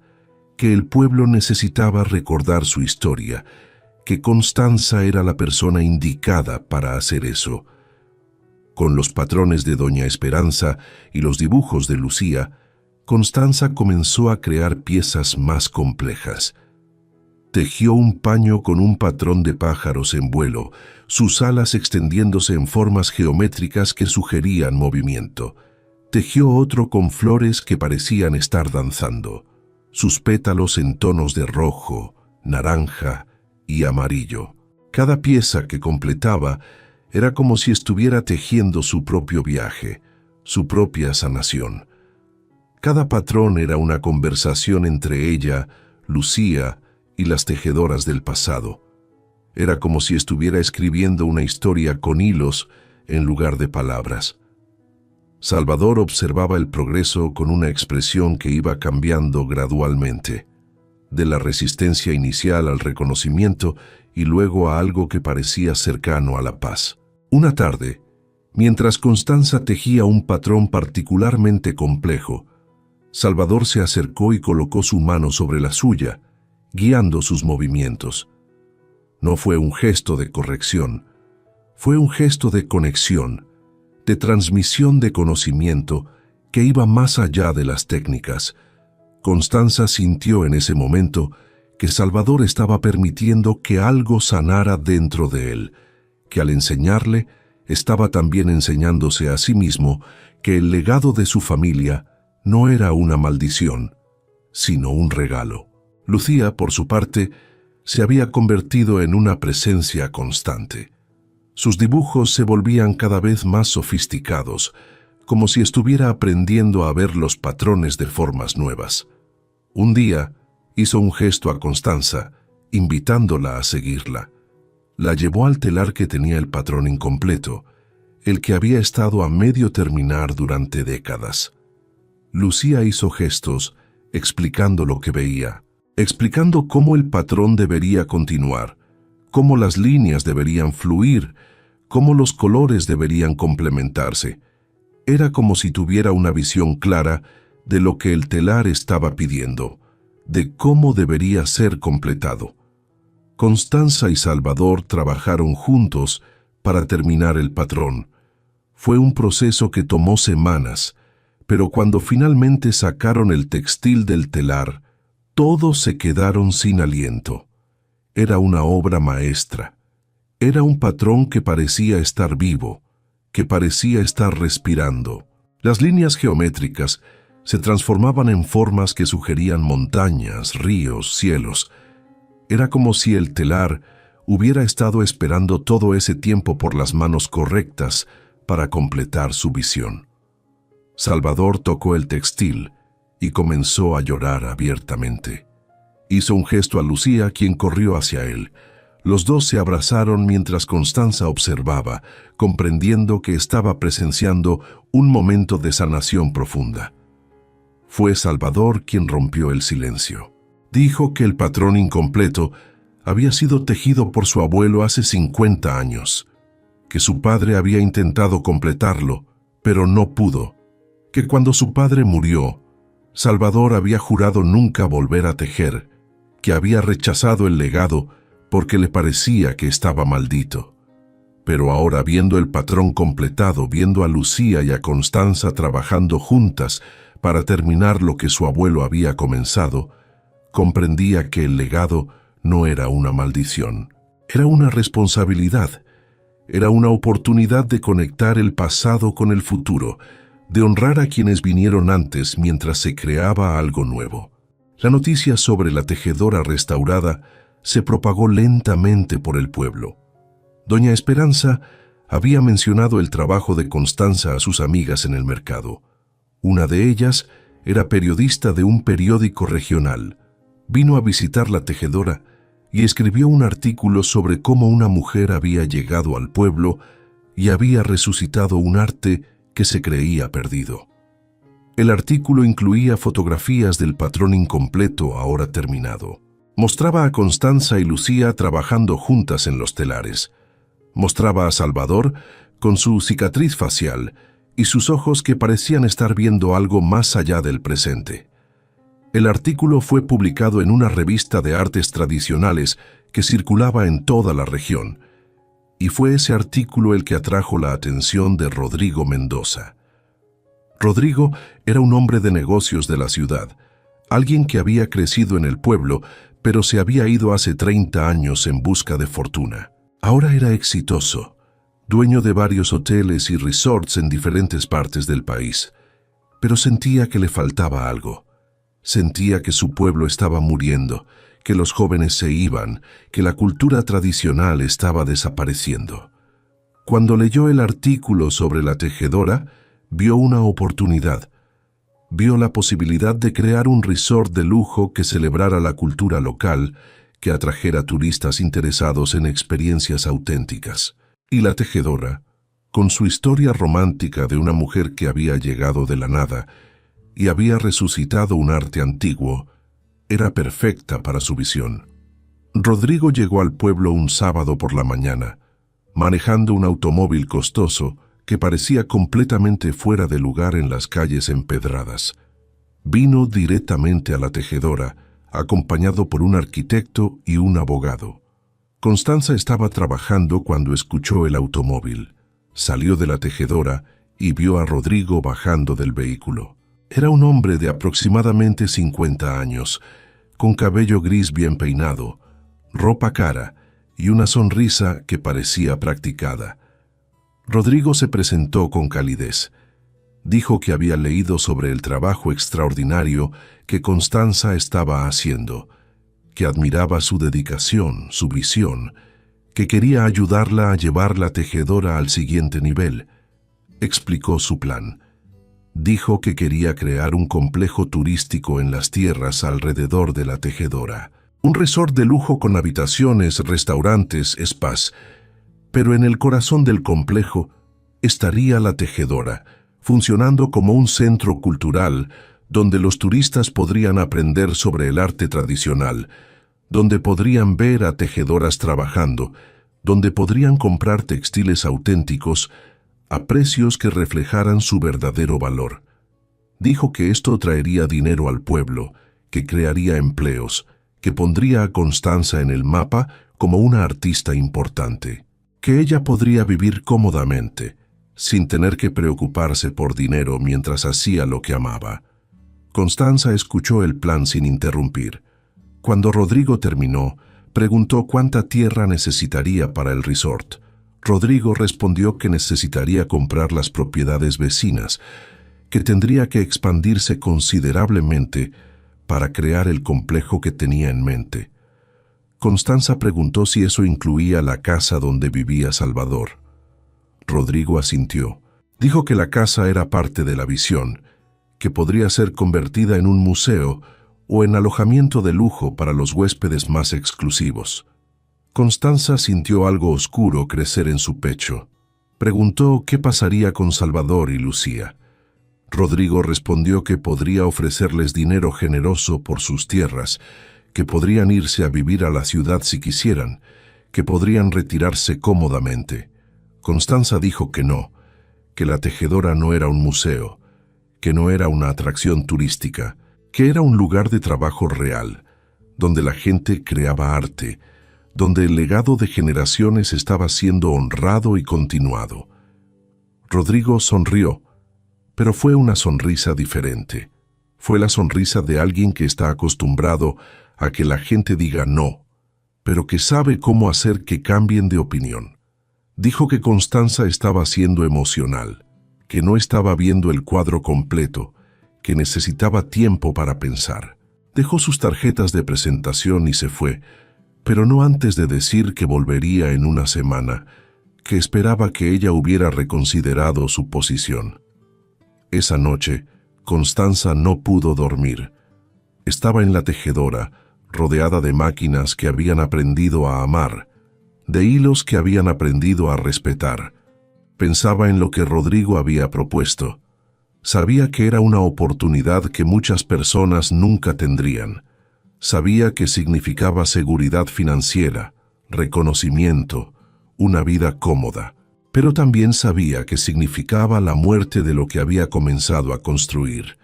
que el pueblo necesitaba recordar su historia, que Constanza era la persona indicada para hacer eso. Con los patrones de Doña Esperanza y los dibujos de Lucía, Constanza comenzó a crear piezas más complejas. Tejió un paño con un patrón de pájaros en vuelo, sus alas extendiéndose en formas geométricas que sugerían movimiento. Tejió otro con flores que parecían estar danzando, sus pétalos en tonos de rojo, naranja y amarillo. Cada pieza que completaba era como si estuviera tejiendo su propio viaje, su propia sanación. Cada patrón era una conversación entre ella, Lucía y las tejedoras del pasado. Era como si estuviera escribiendo una historia con hilos en lugar de palabras. Salvador observaba el progreso con una expresión que iba cambiando gradualmente, de la resistencia inicial al reconocimiento y luego a algo que parecía cercano a la paz. Una tarde, mientras Constanza tejía un patrón particularmente complejo, Salvador se acercó y colocó su mano sobre la suya, guiando sus movimientos. No fue un gesto de corrección, fue un gesto de conexión, de transmisión de conocimiento que iba más allá de las técnicas. Constanza sintió en ese momento que Salvador estaba permitiendo que algo sanara dentro de él, que al enseñarle, estaba también enseñándose a sí mismo que el legado de su familia no era una maldición, sino un regalo. Lucía, por su parte, se había convertido en una presencia constante. Sus dibujos se volvían cada vez más sofisticados, como si estuviera aprendiendo a ver los patrones de formas nuevas. Un día hizo un gesto a Constanza, invitándola a seguirla. La llevó al telar que tenía el patrón incompleto, el que había estado a medio terminar durante décadas. Lucía hizo gestos, explicando lo que veía, explicando cómo el patrón debería continuar, cómo las líneas deberían fluir, cómo los colores deberían complementarse. Era como si tuviera una visión clara de lo que el telar estaba pidiendo, de cómo debería ser completado. Constanza y Salvador trabajaron juntos para terminar el patrón. Fue un proceso que tomó semanas, pero cuando finalmente sacaron el textil del telar, todos se quedaron sin aliento. Era una obra maestra. Era un patrón que parecía estar vivo, que parecía estar respirando. Las líneas geométricas se transformaban en formas que sugerían montañas, ríos, cielos. Era como si el telar hubiera estado esperando todo ese tiempo por las manos correctas para completar su visión. Salvador tocó el textil y comenzó a llorar abiertamente. Hizo un gesto a Lucía, quien corrió hacia él. Los dos se abrazaron mientras Constanza observaba, comprendiendo que estaba presenciando un momento de sanación profunda. Fue Salvador quien rompió el silencio. Dijo que el patrón incompleto había sido tejido por su abuelo hace 50 años, que su padre había intentado completarlo, pero no pudo, que cuando su padre murió, Salvador había jurado nunca volver a tejer, que había rechazado el legado porque le parecía que estaba maldito. Pero ahora, viendo el patrón completado, viendo a Lucía y a Constanza trabajando juntas para terminar lo que su abuelo había comenzado, comprendía que el legado no era una maldición, era una responsabilidad, era una oportunidad de conectar el pasado con el futuro, de honrar a quienes vinieron antes mientras se creaba algo nuevo. La noticia sobre la tejedora restaurada se propagó lentamente por el pueblo. Doña Esperanza había mencionado el trabajo de Constanza a sus amigas en el mercado. Una de ellas era periodista de un periódico regional. Vino a visitar la tejedora y escribió un artículo sobre cómo una mujer había llegado al pueblo y había resucitado un arte que se creía perdido. El artículo incluía fotografías del patrón incompleto ahora terminado. Mostraba a Constanza y Lucía trabajando juntas en los telares. Mostraba a Salvador con su cicatriz facial y sus ojos que parecían estar viendo algo más allá del presente. El artículo fue publicado en una revista de artes tradicionales que circulaba en toda la región, y fue ese artículo el que atrajo la atención de Rodrigo Mendoza. Rodrigo era un hombre de negocios de la ciudad, alguien que había crecido en el pueblo, pero se había ido hace 30 años en busca de fortuna. Ahora era exitoso, dueño de varios hoteles y resorts en diferentes partes del país, pero sentía que le faltaba algo. Sentía que su pueblo estaba muriendo, que los jóvenes se iban, que la cultura tradicional estaba desapareciendo. Cuando leyó el artículo sobre la tejedora, vio una oportunidad. Vio la posibilidad de crear un resort de lujo que celebrara la cultura local, que atrajera turistas interesados en experiencias auténticas. Y la tejedora, con su historia romántica de una mujer que había llegado de la nada y había resucitado un arte antiguo, era perfecta para su visión. Rodrigo llegó al pueblo un sábado por la mañana, manejando un automóvil costoso que parecía completamente fuera de lugar en las calles empedradas. Vino directamente a la tejedora, acompañado por un arquitecto y un abogado. Constanza estaba trabajando cuando escuchó el automóvil. Salió de la tejedora y vio a Rodrigo bajando del vehículo. Era un hombre de aproximadamente 50 años, con cabello gris bien peinado, ropa cara y una sonrisa que parecía practicada. Rodrigo se presentó con calidez. Dijo que había leído sobre el trabajo extraordinario que Constanza estaba haciendo, que admiraba su dedicación, su visión, que quería ayudarla a llevar la tejedora al siguiente nivel. Explicó su plan. Dijo que quería crear un complejo turístico en las tierras alrededor de la tejedora. Un resort de lujo con habitaciones, restaurantes, spas. Pero en el corazón del complejo estaría la tejedora, funcionando como un centro cultural donde los turistas podrían aprender sobre el arte tradicional, donde podrían ver a tejedoras trabajando, donde podrían comprar textiles auténticos a precios que reflejaran su verdadero valor. Dijo que esto traería dinero al pueblo, que crearía empleos, que pondría a Constanza en el mapa como una artista importante, que ella podría vivir cómodamente, sin tener que preocuparse por dinero mientras hacía lo que amaba. Constanza escuchó el plan sin interrumpir. Cuando Rodrigo terminó, preguntó cuánta tierra necesitaría para el resort. Rodrigo respondió que necesitaría comprar las propiedades vecinas, que tendría que expandirse considerablemente para crear el complejo que tenía en mente. Constanza preguntó si eso incluía la casa donde vivía Salvador. Rodrigo asintió. Dijo que la casa era parte de la visión, que podría ser convertida en un museo o en alojamiento de lujo para los huéspedes más exclusivos. Constanza sintió algo oscuro crecer en su pecho. Preguntó qué pasaría con Salvador y Lucía. Rodrigo respondió que podría ofrecerles dinero generoso por sus tierras, que podrían irse a vivir a la ciudad si quisieran, que podrían retirarse cómodamente. Constanza dijo que no, que la tejedora no era un museo, que no era una atracción turística, que era un lugar de trabajo real, donde la gente creaba arte, donde el legado de generaciones estaba siendo honrado y continuado. Rodrigo sonrió, pero fue una sonrisa diferente. Fue la sonrisa de alguien que está acostumbrado a que la gente diga no, pero que sabe cómo hacer que cambien de opinión. Dijo que Constanza estaba siendo emocional, que no estaba viendo el cuadro completo, que necesitaba tiempo para pensar. Dejó sus tarjetas de presentación y se fue, pero no antes de decir que volvería en una semana, que esperaba que ella hubiera reconsiderado su posición. Esa noche, Constanza no pudo dormir. Estaba en la tejedora, rodeada de máquinas que habían aprendido a amar, de hilos que habían aprendido a respetar. Pensaba en lo que Rodrigo había propuesto. Sabía que era una oportunidad que muchas personas nunca tendrían. Sabía que significaba seguridad financiera, reconocimiento, una vida cómoda. Pero también sabía que significaba la muerte de lo que había comenzado a construir.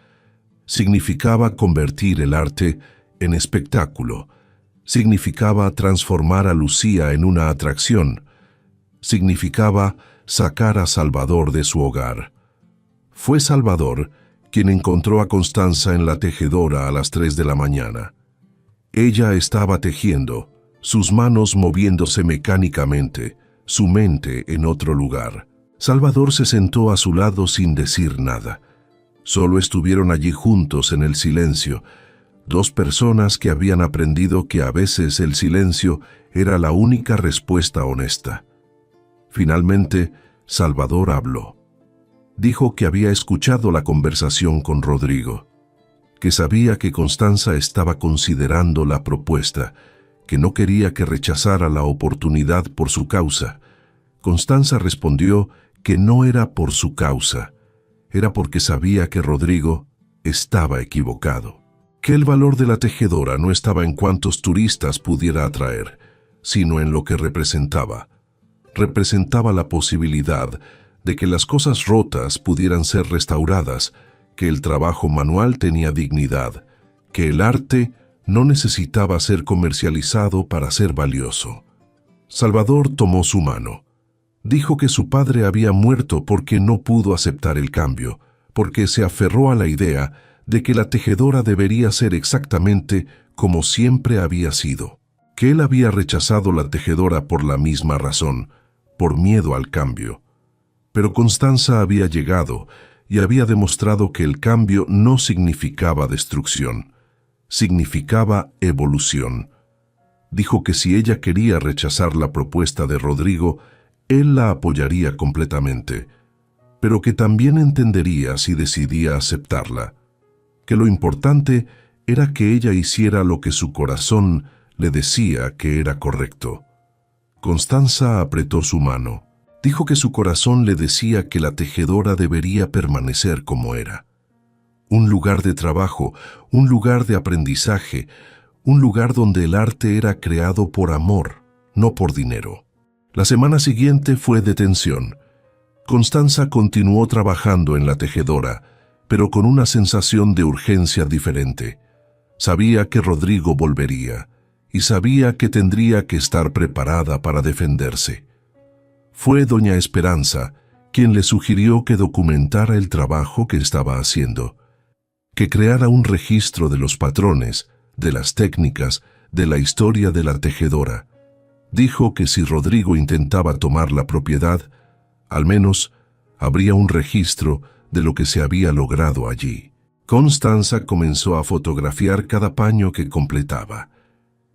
Significaba convertir el arte en espectáculo. Significaba transformar a Lucía en una atracción. Significaba sacar a Salvador de su hogar. Fue Salvador quien encontró a Constanza en la tejedora a las 3 de la mañana. Ella estaba tejiendo, sus manos moviéndose mecánicamente, su mente en otro lugar. Salvador se sentó a su lado sin decir nada. Solo estuvieron allí juntos en el silencio, dos personas que habían aprendido que a veces el silencio era la única respuesta honesta. Finalmente, Salvador habló. Dijo que había escuchado la conversación con Rodrigo, que sabía que Constanza estaba considerando la propuesta, que no quería que rechazara la oportunidad por su causa. Constanza respondió que no era por su causa, era porque sabía que Rodrigo estaba equivocado, que el valor de la tejedora no estaba en cuántos turistas pudiera atraer, sino en lo que representaba. Representaba la posibilidad de que las cosas rotas pudieran ser restauradas, que el trabajo manual tenía dignidad, que el arte no necesitaba ser comercializado para ser valioso. Salvador tomó su mano. Dijo que su padre había muerto porque no pudo aceptar el cambio, porque se aferró a la idea de que la tejedora debería ser exactamente como siempre había sido, que él había rechazado la tejedora por la misma razón, por miedo al cambio. Pero Constanza había llegado y había demostrado que el cambio no significaba destrucción, significaba evolución. Dijo que si ella quería rechazar la propuesta de Rodrigo, él la apoyaría completamente, pero que también entendería si decidía aceptarla, que lo importante era que ella hiciera lo que su corazón le decía que era correcto. Constanza apretó su mano. Dijo que su corazón le decía que la tejedora debería permanecer como era. Un lugar de trabajo, un lugar de aprendizaje, un lugar donde el arte era creado por amor, no por dinero. La semana siguiente fue de tensión. Constanza continuó trabajando en la tejedora, pero con una sensación de urgencia diferente. Sabía que Rodrigo volvería, y sabía que tendría que estar preparada para defenderse. Fue doña Esperanza quien le sugirió que documentara el trabajo que estaba haciendo, que creara un registro de los patrones, de las técnicas, de la historia de la tejedora. Dijo que si Rodrigo intentaba tomar la propiedad, al menos habría un registro de lo que se había logrado allí. Constanza comenzó a fotografiar cada paño que completaba.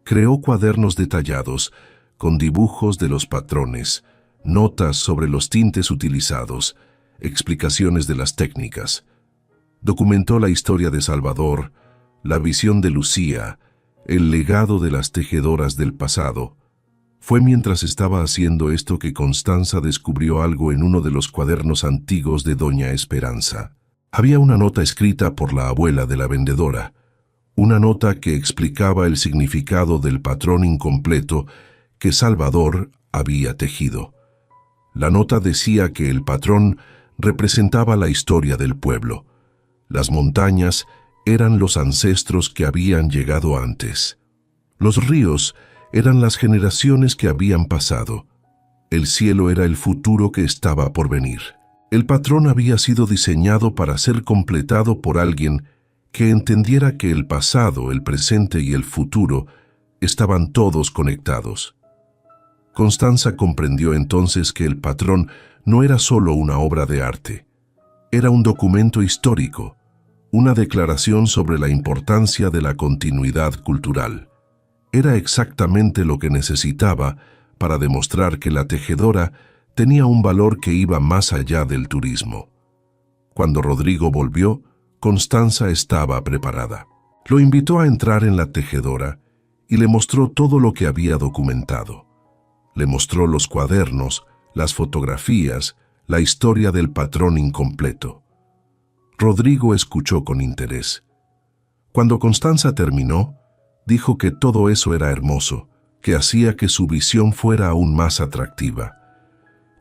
Creó cuadernos detallados, con dibujos de los patrones, notas sobre los tintes utilizados, explicaciones de las técnicas. Documentó la historia de Salvador, la visión de Lucía, el legado de las tejedoras del pasado. Fue mientras estaba haciendo esto que Constanza descubrió algo en uno de los cuadernos antiguos de doña Esperanza. Había una nota escrita por la abuela de la vendedora, una nota que explicaba el significado del patrón incompleto que Salvador había tejido. La nota decía que el patrón representaba la historia del pueblo. Las montañas eran los ancestros que habían llegado antes. Los ríos eran las generaciones que habían pasado. El cielo era el futuro que estaba por venir. El patrón había sido diseñado para ser completado por alguien que entendiera que el pasado, el presente y el futuro estaban todos conectados. Constanza comprendió entonces que el patrón no era solo una obra de arte. Era un documento histórico, una declaración sobre la importancia de la continuidad cultural. Era exactamente lo que necesitaba para demostrar que la tejedora tenía un valor que iba más allá del turismo. Cuando Rodrigo volvió, Constanza estaba preparada. Lo invitó a entrar en la tejedora y le mostró todo lo que había documentado. Le mostró los cuadernos, las fotografías, la historia del patrón incompleto. Rodrigo escuchó con interés. Cuando Constanza terminó, dijo que todo eso era hermoso, que hacía que su visión fuera aún más atractiva,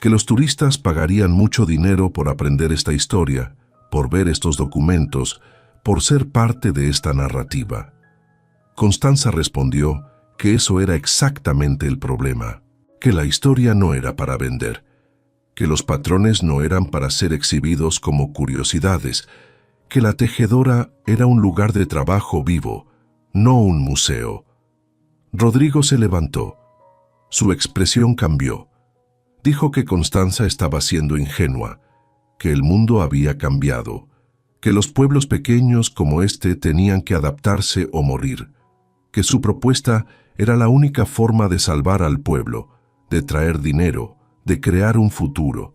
que los turistas pagarían mucho dinero por aprender esta historia, por ver estos documentos, por ser parte de esta narrativa. Constanza respondió que eso era exactamente el problema, que la historia no era para vender, que los patrones no eran para ser exhibidos como curiosidades, que la tejedora era un lugar de trabajo vivo, no un museo. Rodrigo se levantó. Su expresión cambió. Dijo que Constanza estaba siendo ingenua, que el mundo había cambiado, que los pueblos pequeños como este tenían que adaptarse o morir, que su propuesta era la única forma de salvar al pueblo, de traer dinero, de crear un futuro.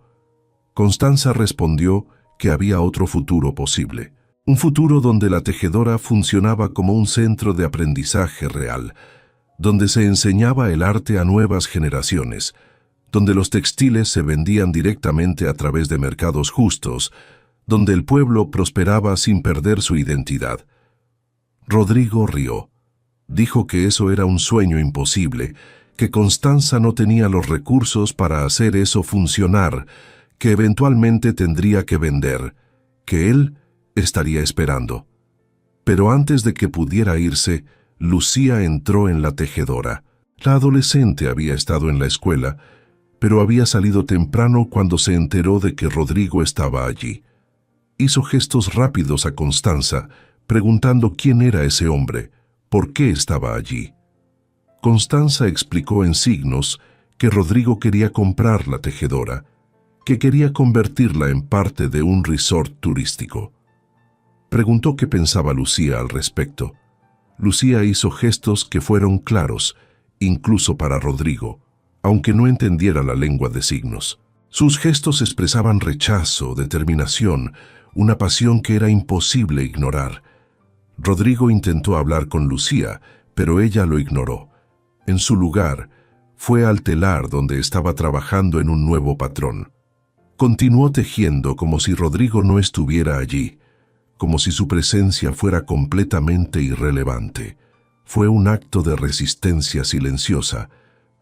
Constanza respondió que había otro futuro posible, un futuro donde la tejedora funcionaba como un centro de aprendizaje real, donde se enseñaba el arte a nuevas generaciones, donde los textiles se vendían directamente a través de mercados justos, donde el pueblo prosperaba sin perder su identidad. Rodrigo rió. Dijo que eso era un sueño imposible, que Constanza no tenía los recursos para hacer eso funcionar, que eventualmente tendría que vender, que él estaría esperando. Pero antes de que pudiera irse, Lucía entró en la tejedora. La adolescente había estado en la escuela, pero había salido temprano cuando se enteró de que Rodrigo estaba allí. Hizo gestos rápidos a Constanza, preguntando quién era ese hombre, por qué estaba allí. Constanza explicó en signos que Rodrigo quería comprar la tejedora, que quería convertirla en parte de un resort turístico. Preguntó qué pensaba Lucía al respecto. Lucía hizo gestos que fueron claros, incluso para Rodrigo, aunque no entendiera la lengua de signos. Sus gestos expresaban rechazo, determinación, una pasión que era imposible ignorar. Rodrigo intentó hablar con Lucía, pero ella lo ignoró. En su lugar, fue al telar donde estaba trabajando en un nuevo patrón. Continuó tejiendo como si Rodrigo no estuviera allí, como si su presencia fuera completamente irrelevante. Fue un acto de resistencia silenciosa,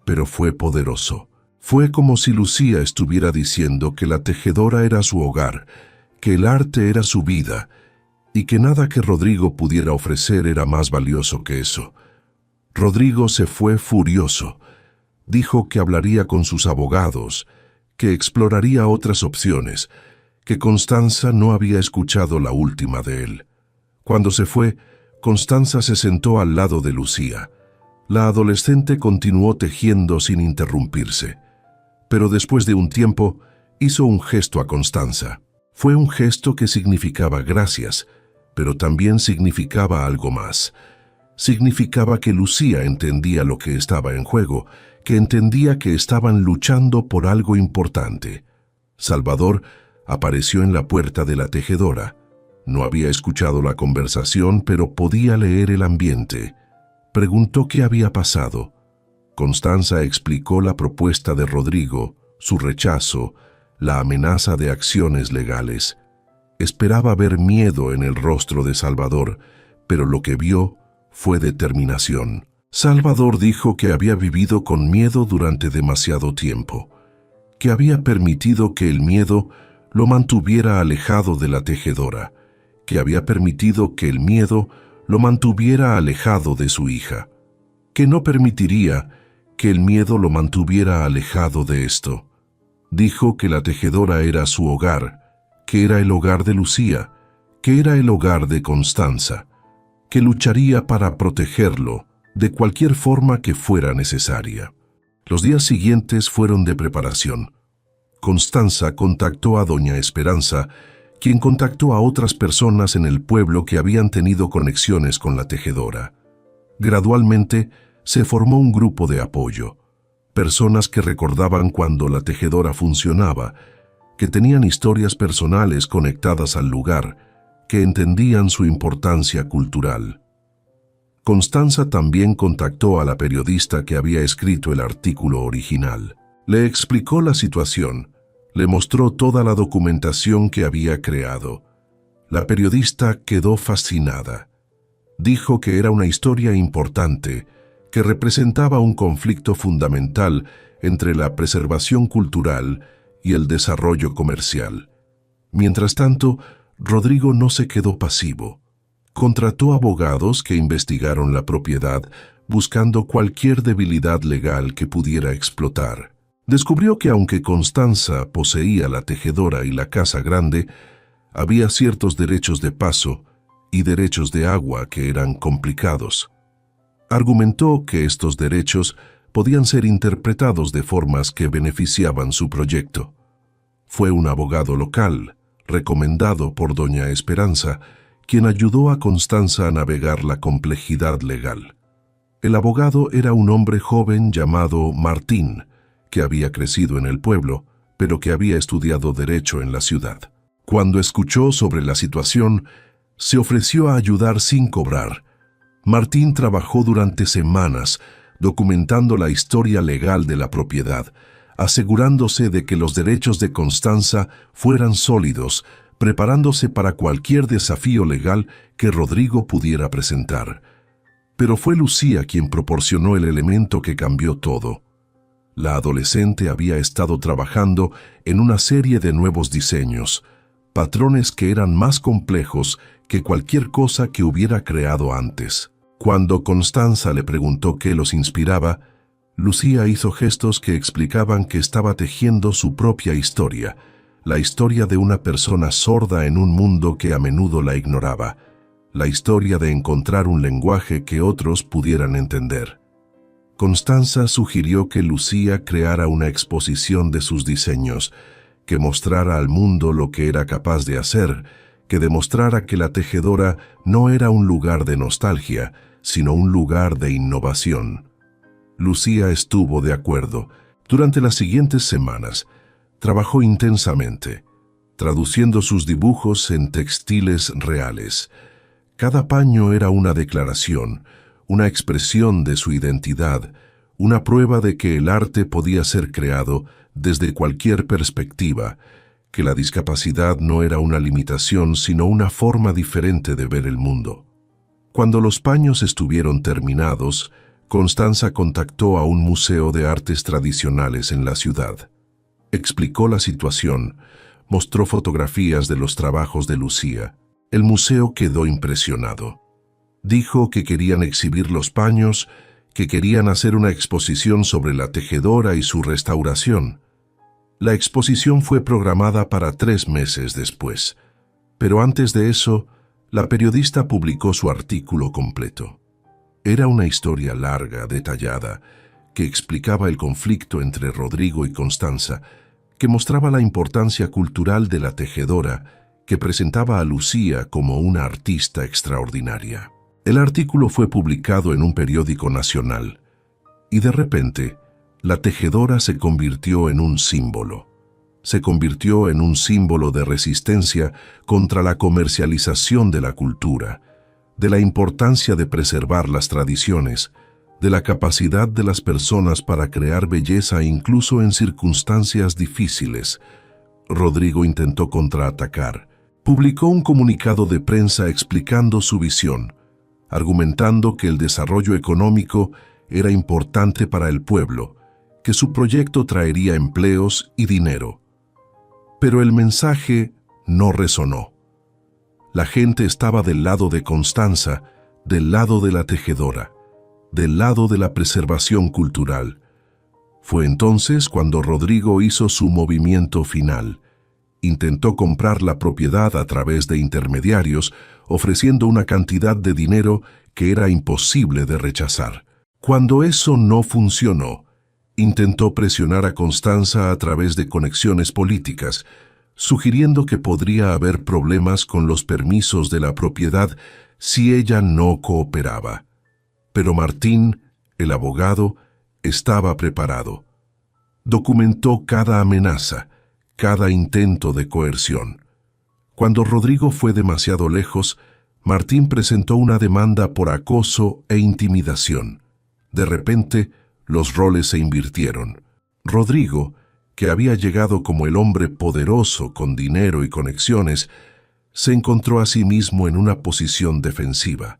pero fue poderoso. Fue como si Lucía estuviera diciendo que la tejedora era su hogar, que el arte era su vida, y que nada que Rodrigo pudiera ofrecer era más valioso que eso. Rodrigo se fue furioso. Dijo que hablaría con sus abogados, que exploraría otras opciones, que Constanza no había escuchado la última de él. Cuando se fue, Constanza se sentó al lado de Lucía. La adolescente continuó tejiendo sin interrumpirse, pero después de un tiempo hizo un gesto a Constanza. Fue un gesto que significaba gracias, pero también significaba algo más. Significaba que Lucía entendía lo que estaba en juego, que entendía que estaban luchando por algo importante. Salvador apareció en la puerta de la tejedora. No había escuchado la conversación, pero podía leer el ambiente. Preguntó qué había pasado. Constanza explicó la propuesta de Rodrigo, su rechazo, la amenaza de acciones legales. Esperaba ver miedo en el rostro de Salvador, pero lo que vio fue determinación. Salvador dijo que había vivido con miedo durante demasiado tiempo, que había permitido que el miedo lo mantuviera alejado de la tejedora, que había permitido que el miedo lo mantuviera alejado de su hija, que no permitiría que el miedo lo mantuviera alejado de esto. Dijo que la tejedora era su hogar, que era el hogar de Lucía, que era el hogar de Constanza, que lucharía para protegerlo de cualquier forma que fuera necesaria. Los días siguientes fueron de preparación. Constanza contactó a doña Esperanza, quien contactó a otras personas en el pueblo que habían tenido conexiones con la tejedora. Gradualmente se formó un grupo de apoyo, personas que recordaban cuando la tejedora funcionaba, que tenían historias personales conectadas al lugar, que entendían su importancia cultural. Constanza también contactó a la periodista que había escrito el artículo original. Le explicó la situación, le mostró toda la documentación que había creado. La periodista quedó fascinada. Dijo que era una historia importante, que representaba un conflicto fundamental entre la preservación cultural y el desarrollo comercial. Mientras tanto, Rodrigo no se quedó pasivo. Contrató abogados que investigaron la propiedad buscando cualquier debilidad legal que pudiera explotar. Descubrió que aunque Constanza poseía la tejedora y la casa grande, había ciertos derechos de paso y derechos de agua que eran complicados. Argumentó que estos derechos podían ser interpretados de formas que beneficiaban su proyecto. Fue un abogado local, recomendado por doña Esperanza, quien ayudó a Constanza a navegar la complejidad legal. El abogado era un hombre joven llamado Martín, que había crecido en el pueblo, pero que había estudiado derecho en la ciudad. Cuando escuchó sobre la situación, se ofreció a ayudar sin cobrar. Martín trabajó durante semanas documentando la historia legal de la propiedad, asegurándose de que los derechos de Constanza fueran sólidos, preparándose para cualquier desafío legal que Rodrigo pudiera presentar. Pero fue Lucía quien proporcionó el elemento que cambió todo. La adolescente había estado trabajando en una serie de nuevos diseños, patrones que eran más complejos que cualquier cosa que hubiera creado antes. Cuando Constanza le preguntó qué los inspiraba, Lucía hizo gestos que explicaban que estaba tejiendo su propia historia, la historia de una persona sorda en un mundo que a menudo la ignoraba, la historia de encontrar un lenguaje que otros pudieran entender. Constanza sugirió que Lucía creara una exposición de sus diseños, que mostrara al mundo lo que era capaz de hacer, que demostrara que la tejedora no era un lugar de nostalgia, sino un lugar de innovación. Lucía estuvo de acuerdo. Durante las siguientes semanas, trabajó intensamente, traduciendo sus dibujos en textiles reales. Cada paño era una declaración, una expresión de su identidad, una prueba de que el arte podía ser creado desde cualquier perspectiva, que la discapacidad no era una limitación, sino una forma diferente de ver el mundo. Cuando los paños estuvieron terminados, Constanza contactó a un museo de artes tradicionales en la ciudad. Explicó la situación, mostró fotografías de los trabajos de Lucía. El museo quedó impresionado. Dijo que querían exhibir los paños, que querían hacer una exposición sobre la tejedora y su restauración. La exposición fue programada para 3 meses después, pero antes de eso, la periodista publicó su artículo completo. Era una historia larga, detallada, que explicaba el conflicto entre Rodrigo y Constanza, que mostraba la importancia cultural de la tejedora, que presentaba a Lucía como una artista extraordinaria. El artículo fue publicado en un periódico nacional, y de repente, la tejedora se convirtió en un símbolo. Se convirtió en un símbolo de resistencia contra la comercialización de la cultura, de la importancia de preservar las tradiciones, de la capacidad de las personas para crear belleza incluso en circunstancias difíciles. Rodrigo intentó contraatacar. Publicó un comunicado de prensa explicando su visión, argumentando que el desarrollo económico era importante para el pueblo, que su proyecto traería empleos y dinero. Pero el mensaje no resonó. La gente estaba del lado de Constanza, del lado de la tejedora, del lado de la preservación cultural. Fue entonces cuando Rodrigo hizo su movimiento final. Intentó comprar la propiedad a través de intermediarios, ofreciendo una cantidad de dinero que era imposible de rechazar. Cuando eso no funcionó, intentó presionar a Constanza a través de conexiones políticas, sugiriendo que podría haber problemas con los permisos de la propiedad si ella no cooperaba. Pero Martín, el abogado, estaba preparado. Documentó cada amenaza, cada intento de coerción. Cuando Rodrigo fue demasiado lejos, Martín presentó una demanda por acoso e intimidación. De repente, los roles se invirtieron. Rodrigo, que había llegado como el hombre poderoso con dinero y conexiones, se encontró a sí mismo en una posición defensiva.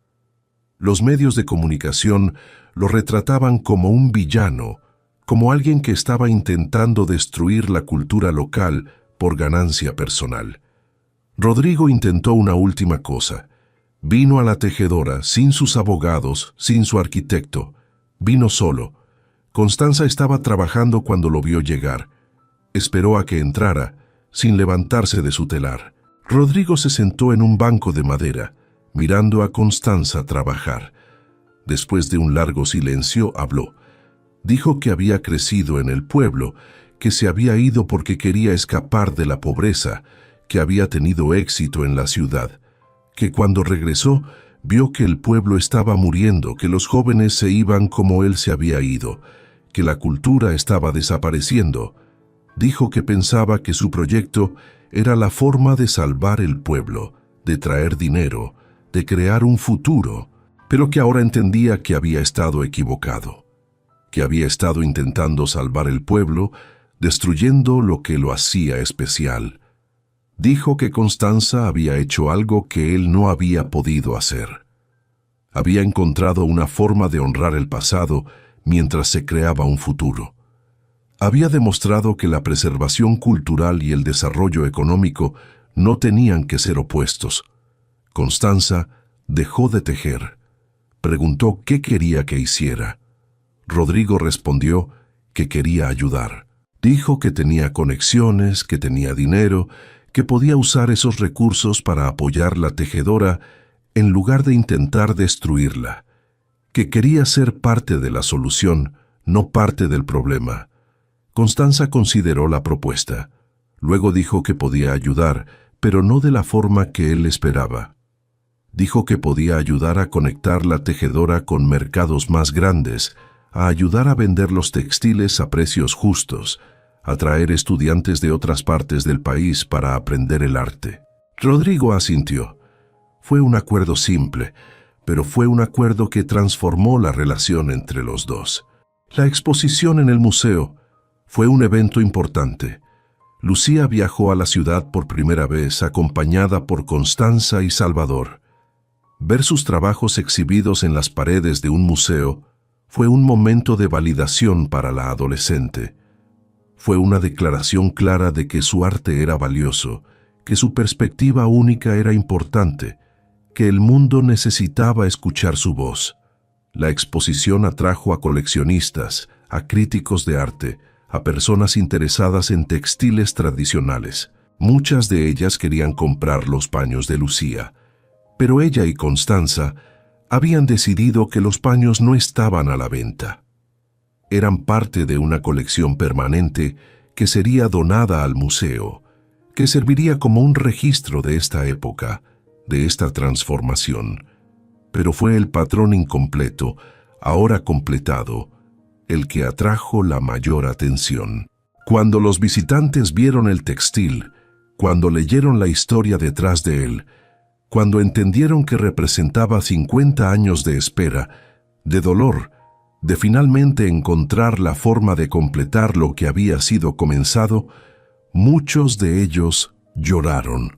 Los medios de comunicación lo retrataban como un villano, como alguien que estaba intentando destruir la cultura local por ganancia personal. Rodrigo intentó una última cosa. Vino a la tejedora sin sus abogados, sin su arquitecto. Vino solo. Constanza estaba trabajando cuando lo vio llegar. Esperó a que entrara, sin levantarse de su telar. Rodrigo se sentó en un banco de madera, mirando a Constanza trabajar. Después de un largo silencio, habló. Dijo que había crecido en el pueblo, que se había ido porque quería escapar de la pobreza, que había tenido éxito en la ciudad, que cuando regresó vio que el pueblo estaba muriendo, que los jóvenes se iban como él se había ido, que la cultura estaba desapareciendo. Dijo que pensaba que su proyecto era la forma de salvar el pueblo, de traer dinero, de crear un futuro, pero que ahora entendía que había estado equivocado, que había estado intentando salvar el pueblo, destruyendo lo que lo hacía especial. Dijo que Constanza había hecho algo que él no había podido hacer. Había encontrado una forma de honrar el pasado mientras se creaba un futuro. Había demostrado que la preservación cultural y el desarrollo económico no tenían que ser opuestos. Constanza dejó de tejer. Preguntó qué quería que hiciera. Rodrigo respondió que quería ayudar. Dijo que tenía conexiones, que tenía dinero, que podía usar esos recursos para apoyar la tejedora en lugar de intentar destruirla, que quería ser parte de la solución, no parte del problema. Constanza consideró la propuesta. Luego dijo que podía ayudar, pero no de la forma que él esperaba. Dijo que podía ayudar a conectar la tejedora con mercados más grandes, a ayudar a vender los textiles a precios justos, a traer estudiantes de otras partes del país para aprender el arte. Rodrigo asintió. Fue un acuerdo simple, pero fue un acuerdo que transformó la relación entre los dos. La exposición en el museo fue un evento importante. Lucía viajó a la ciudad por primera vez acompañada por Constanza y Salvador. Ver sus trabajos exhibidos en las paredes de un museo fue un momento de validación para la adolescente. Fue una declaración clara de que su arte era valioso, que su perspectiva única era importante, que el mundo necesitaba escuchar su voz. La exposición atrajo a coleccionistas, a críticos de arte, a personas interesadas en textiles tradicionales. Muchas de ellas querían comprar los paños de Lucía, pero ella y Constanza habían decidido que los paños no estaban a la venta. Eran parte de una colección permanente que sería donada al museo, que serviría como un registro de esta época, de esta transformación. Pero fue el patrón incompleto, ahora completado, el que atrajo la mayor atención. Cuando los visitantes vieron el textil, cuando leyeron la historia detrás de él, cuando entendieron que representaba 50 años de espera, de dolor, de finalmente encontrar la forma de completar lo que había sido comenzado, muchos de ellos lloraron.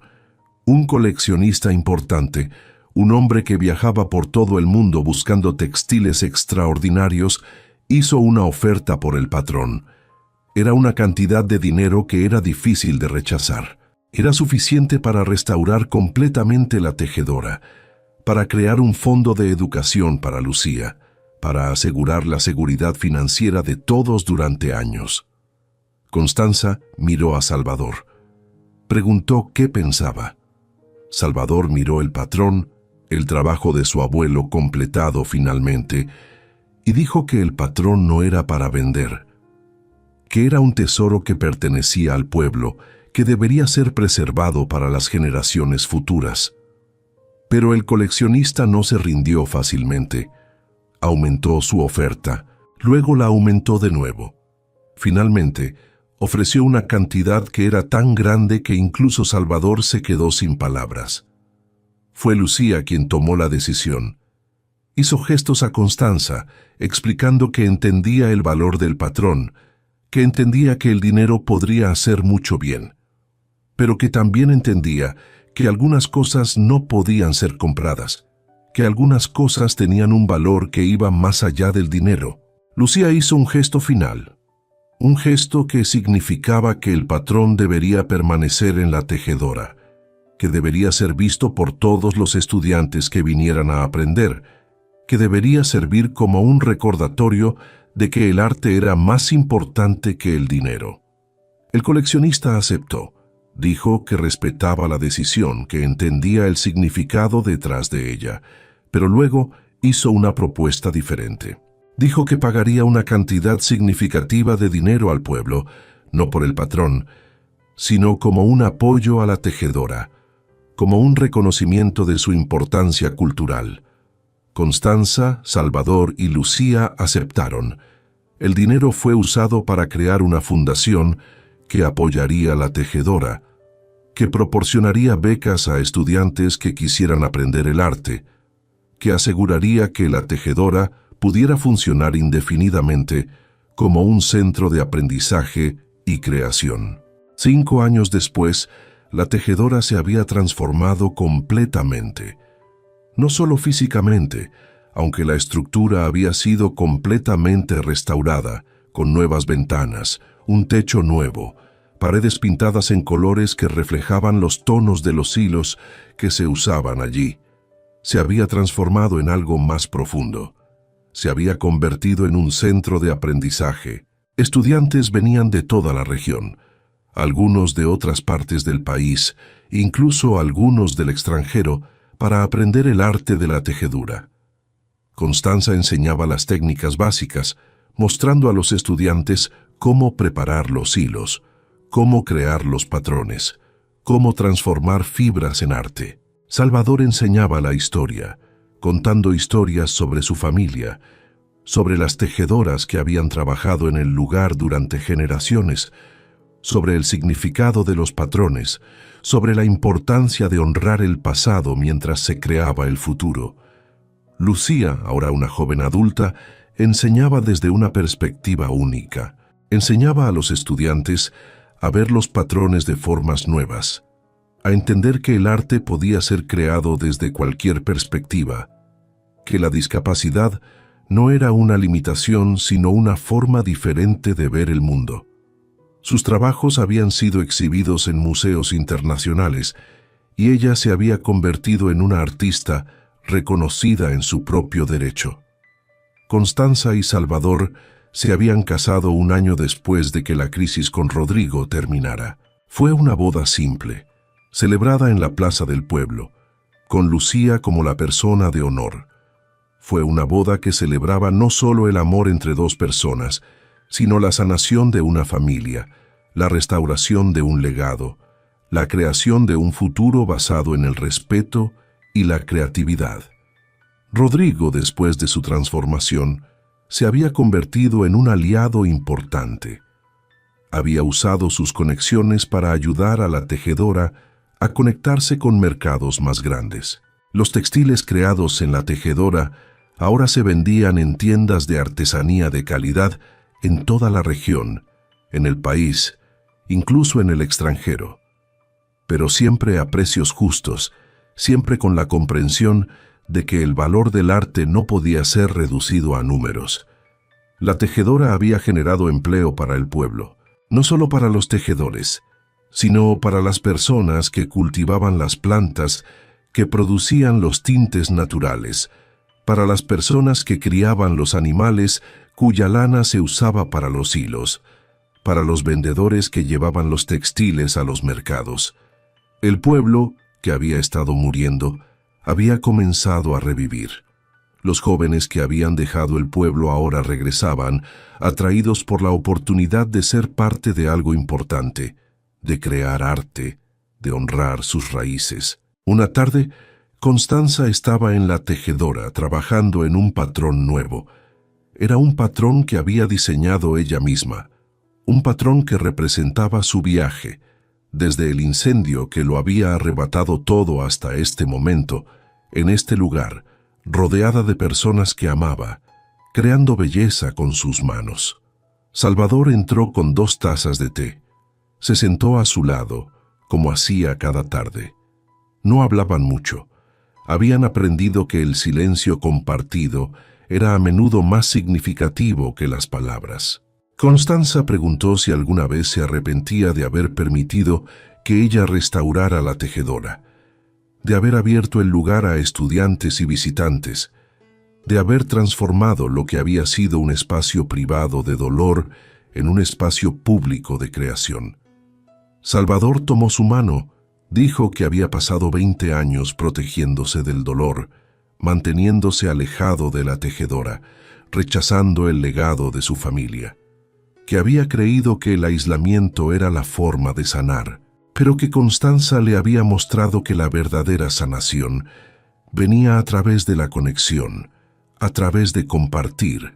Un coleccionista importante, un hombre que viajaba por todo el mundo buscando textiles extraordinarios, hizo una oferta por el patrón. Era una cantidad de dinero que era difícil de rechazar. Era suficiente para restaurar completamente la tejedora, para crear un fondo de educación para Lucía, para asegurar la seguridad financiera de todos durante años. Constanza miró a Salvador. Preguntó qué pensaba. Salvador miró el patrón, el trabajo de su abuelo completado finalmente, y dijo que el patrón no era para vender, que era un tesoro que pertenecía al pueblo, que debería ser preservado para las generaciones futuras. Pero el coleccionista no se rindió fácilmente. Aumentó su oferta, luego la aumentó de nuevo. Finalmente, ofreció una cantidad que era tan grande que incluso Salvador se quedó sin palabras. Fue Lucía quien tomó la decisión. Hizo gestos a Constanza, explicando que entendía el valor del patrón, que entendía que el dinero podría hacer mucho bien, pero que también entendía que algunas cosas no podían ser compradas, que algunas cosas tenían un valor que iba más allá del dinero. Lucía hizo un gesto final, un gesto que significaba que el patrón debería permanecer en la tejedora, que debería ser visto por todos los estudiantes que vinieran a aprender, que debería servir como un recordatorio de que el arte era más importante que el dinero. El coleccionista aceptó. Dijo que respetaba la decisión, que entendía el significado detrás de ella, pero luego hizo una propuesta diferente. Dijo que pagaría una cantidad significativa de dinero al pueblo, no por el patrón, sino como un apoyo a la tejedora, como un reconocimiento de su importancia cultural. Constanza, Salvador y Lucía aceptaron. El dinero fue usado para crear una fundación que apoyaría a la tejedora, que proporcionaría becas a estudiantes que quisieran aprender el arte, que aseguraría que la tejedora pudiera funcionar indefinidamente como un centro de aprendizaje y creación. 5 años después, la tejedora se había transformado completamente. No solo físicamente, aunque la estructura había sido completamente restaurada, con nuevas ventanas, un techo nuevo, paredes pintadas en colores que reflejaban los tonos de los hilos que se usaban allí. Se había transformado en algo más profundo. Se había convertido en un centro de aprendizaje. Estudiantes venían de toda la región, algunos de otras partes del país, incluso algunos del extranjero, para aprender el arte de la tejedura. Constanza enseñaba las técnicas básicas, mostrando a los estudiantes cómo preparar los hilos, cómo crear los patrones, cómo transformar fibras en arte. Salvador enseñaba la historia, contando historias sobre su familia, sobre las tejedoras que habían trabajado en el lugar durante generaciones, sobre el significado de los patrones, sobre la importancia de honrar el pasado mientras se creaba el futuro. Lucía, ahora una joven adulta, enseñaba desde una perspectiva única. Enseñaba a los estudiantes a ver los patrones de formas nuevas, a entender que el arte podía ser creado desde cualquier perspectiva, que la discapacidad no era una limitación sino una forma diferente de ver el mundo. Sus trabajos habían sido exhibidos en museos internacionales y ella se había convertido en una artista reconocida en su propio derecho. Constanza y Salvador se habían casado un año después de que la crisis con Rodrigo terminara. Fue una boda simple, celebrada en la plaza del pueblo, con Lucía como la persona de honor. Fue una boda que celebraba no solo el amor entre dos personas, sino la sanación de una familia, la restauración de un legado, la creación de un futuro basado en el respeto y la creatividad. Rodrigo, después de su transformación, se había convertido en un aliado importante. Había usado sus conexiones para ayudar a la tejedora a conectarse con mercados más grandes. Los textiles creados en la tejedora ahora se vendían en tiendas de artesanía de calidad en toda la región, en el país, incluso en el extranjero. Pero siempre a precios justos, siempre con la comprensión de que el valor del arte no podía ser reducido a números. La tejedora había generado empleo para el pueblo, no solo para los tejedores, sino para las personas que cultivaban las plantas que producían los tintes naturales, para las personas que criaban los animales cuya lana se usaba para los hilos, para los vendedores que llevaban los textiles a los mercados. El pueblo, que había estado muriendo, había comenzado a revivir. Los jóvenes que habían dejado el pueblo ahora regresaban, atraídos por la oportunidad de ser parte de algo importante, de crear arte, de honrar sus raíces. Una tarde, Constanza estaba en la tejedora trabajando en un patrón nuevo. Era un patrón que había diseñado ella misma, un patrón que representaba su viaje, desde el incendio que lo había arrebatado todo hasta este momento, en este lugar, rodeada de personas que amaba, creando belleza con sus manos. Salvador entró con 2 tazas de té. Se sentó a su lado, como hacía cada tarde. No hablaban mucho. Habían aprendido que el silencio compartido era a menudo más significativo que las palabras. Constanza preguntó si alguna vez se arrepentía de haber permitido que ella restaurara la tejedora, de haber abierto el lugar a estudiantes y visitantes, de haber transformado lo que había sido un espacio privado de dolor en un espacio público de creación. Salvador tomó su mano, dijo que había pasado 20 años protegiéndose del dolor, manteniéndose alejado de la tejedora, rechazando el legado de su familia, que había creído que el aislamiento era la forma de sanar, pero que Constanza le había mostrado que la verdadera sanación venía a través de la conexión, a través de compartir,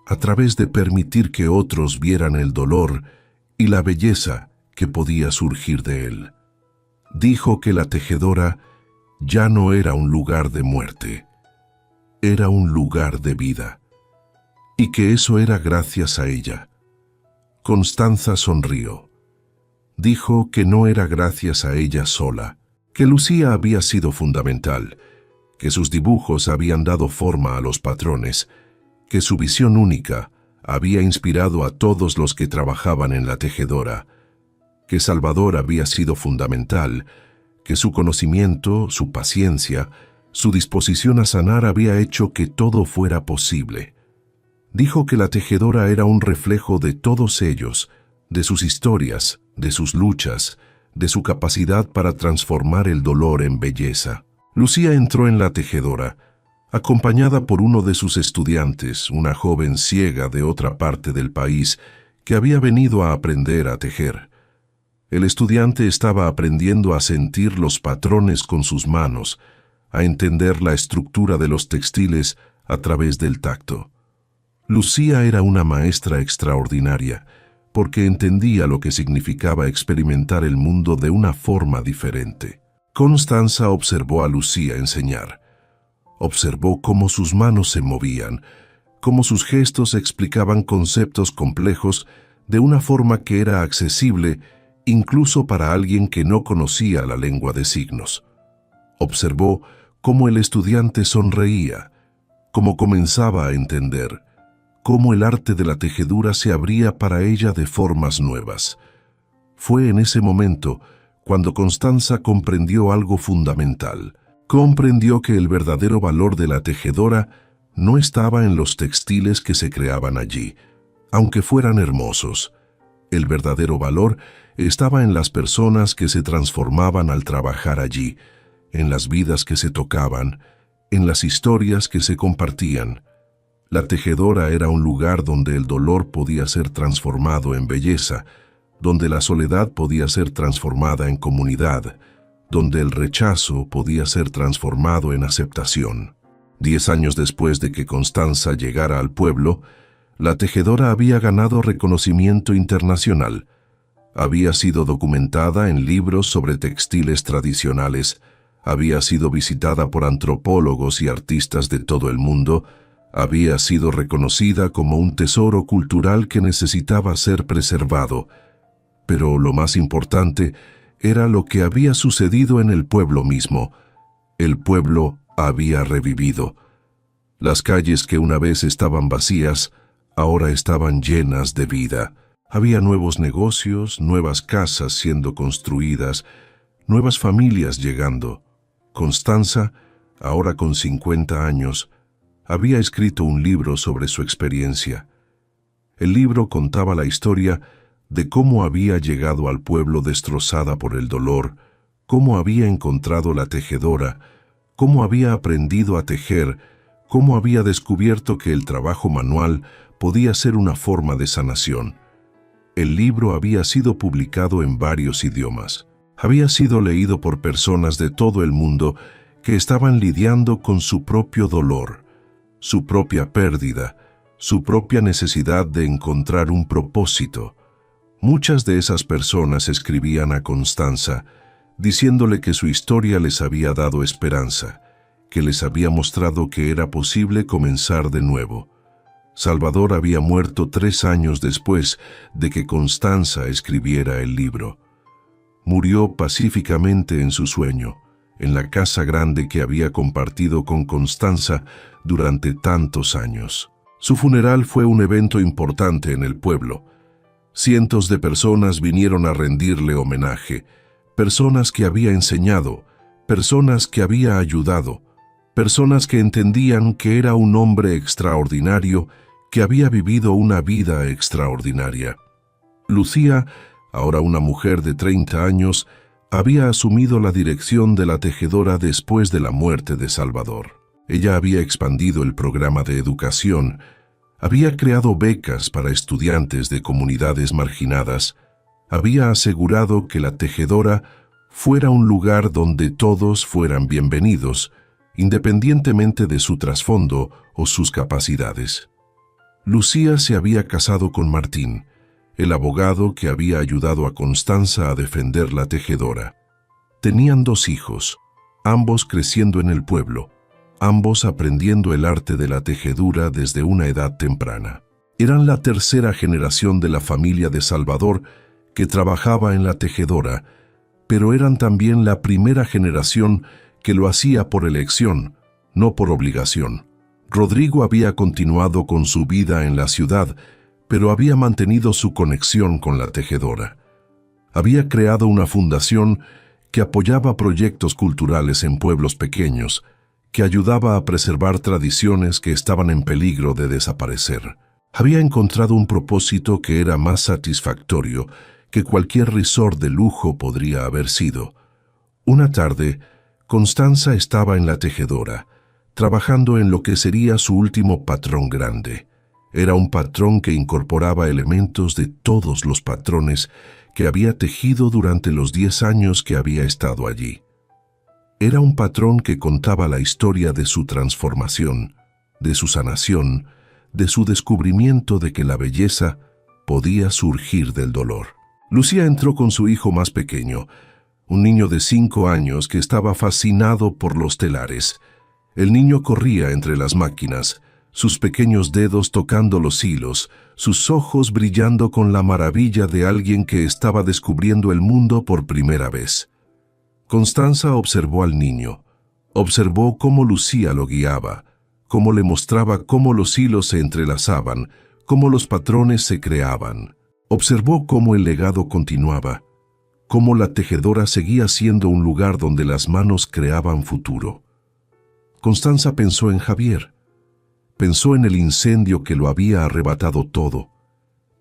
a través de permitir que otros vieran el dolor y la belleza que podía surgir de él. Dijo que la tejedora ya no era un lugar de muerte, era un lugar de vida, y que eso era gracias a ella. Constanza sonrió. Dijo que no era gracias a ella sola, que Lucía había sido fundamental, que sus dibujos habían dado forma a los patrones, que su visión única había inspirado a todos los que trabajaban en la tejedora, que Salvador había sido fundamental, que su conocimiento, su paciencia, su disposición a sanar había hecho que todo fuera posible. Dijo que la tejedora era un reflejo de todos ellos, de sus historias, de sus luchas, de su capacidad para transformar el dolor en belleza. Lucía entró en la tejedora, acompañada por uno de sus estudiantes, una joven ciega de otra parte del país que había venido a aprender a tejer. El estudiante estaba aprendiendo a sentir los patrones con sus manos, a entender la estructura de los textiles a través del tacto. Lucía era una maestra extraordinaria, porque entendía lo que significaba experimentar el mundo de una forma diferente. Constanza observó a Lucía enseñar. Observó cómo sus manos se movían, cómo sus gestos explicaban conceptos complejos de una forma que era accesible incluso para alguien que no conocía la lengua de signos. Observó cómo el estudiante sonreía, cómo comenzaba a entender, cómo el arte de la tejedura se abría para ella de formas nuevas. Fue en ese momento cuando Constanza comprendió algo fundamental. Comprendió que el verdadero valor de la tejedora no estaba en los textiles que se creaban allí, aunque fueran hermosos. El verdadero valor estaba en las personas que se transformaban al trabajar allí, en las vidas que se tocaban, en las historias que se compartían. La tejedora era un lugar donde el dolor podía ser transformado en belleza, donde la soledad podía ser transformada en comunidad, donde el rechazo podía ser transformado en aceptación. 10 años después de que Constanza llegara al pueblo, la tejedora había ganado reconocimiento internacional. Había sido documentada en libros sobre textiles tradicionales, había sido visitada por antropólogos y artistas de todo el mundo, había sido reconocida como un tesoro cultural que necesitaba ser preservado. Pero lo más importante era lo que había sucedido en el pueblo mismo. El pueblo había revivido. Las calles que una vez estaban vacías, ahora estaban llenas de vida. Había nuevos negocios, nuevas casas siendo construidas, nuevas familias llegando. Constanza, ahora con 50 años, había escrito un libro sobre su experiencia. El libro contaba la historia de cómo había llegado al pueblo destrozada por el dolor, cómo había encontrado la tejedora, cómo había aprendido a tejer, cómo había descubierto que el trabajo manual podía ser una forma de sanación. El libro había sido publicado en varios idiomas. Había sido leído por personas de todo el mundo que estaban lidiando con su propio dolor, su propia pérdida, su propia necesidad de encontrar un propósito. Muchas de esas personas escribían a Constanza, diciéndole que su historia les había dado esperanza, que les había mostrado que era posible comenzar de nuevo. Salvador había muerto 3 años después de que Constanza escribiera el libro. Murió pacíficamente en su sueño, en la casa grande que había compartido con Constanza durante tantos años. Su funeral fue un evento importante en el pueblo. Cientos de personas vinieron a rendirle homenaje, personas que había enseñado, personas que había ayudado, personas que entendían que era un hombre extraordinario que había vivido una vida extraordinaria. Lucía, ahora una mujer de 30 años, había asumido la dirección de la tejedora después de la muerte de Salvador. Ella había expandido el programa de educación, había creado becas para estudiantes de comunidades marginadas, había asegurado que la tejedora fuera un lugar donde todos fueran bienvenidos, independientemente de su trasfondo o sus capacidades. Lucía se había casado con Martín, el abogado que había ayudado a Constanza a defender la tejedora. Tenían 2 hijos, ambos creciendo en el pueblo, ambos aprendiendo el arte de la tejedura desde una edad temprana. Eran la 3ª generación de la familia de Salvador que trabajaba en la tejedora, pero eran también la primera generación que lo hacía por elección, no por obligación. Rodrigo había continuado con su vida en la ciudad, pero había mantenido su conexión con la tejedora. Había creado una fundación que apoyaba proyectos culturales en pueblos pequeños, que ayudaba a preservar tradiciones que estaban en peligro de desaparecer. Había encontrado un propósito que era más satisfactorio que cualquier resort de lujo podría haber sido. Una tarde, Constanza estaba en la tejedora, trabajando en lo que sería su último patrón grande. Era un patrón que incorporaba elementos de todos los patrones que había tejido durante los 10 años que había estado allí. Era un patrón que contaba la historia de su transformación, de su sanación, de su descubrimiento de que la belleza podía surgir del dolor. Lucía entró con su hijo más pequeño, un niño de 5 años que estaba fascinado por los telares. El niño corría entre las máquinas, sus pequeños dedos tocando los hilos, sus ojos brillando con la maravilla de alguien que estaba descubriendo el mundo por primera vez. Constanza observó al niño, observó cómo Lucía lo guiaba, cómo le mostraba cómo los hilos se entrelazaban, cómo los patrones se creaban. Observó cómo el legado continuaba, cómo la tejedora seguía siendo un lugar donde las manos creaban futuro. Constanza pensó en Javier, pensó en el incendio que lo había arrebatado todo,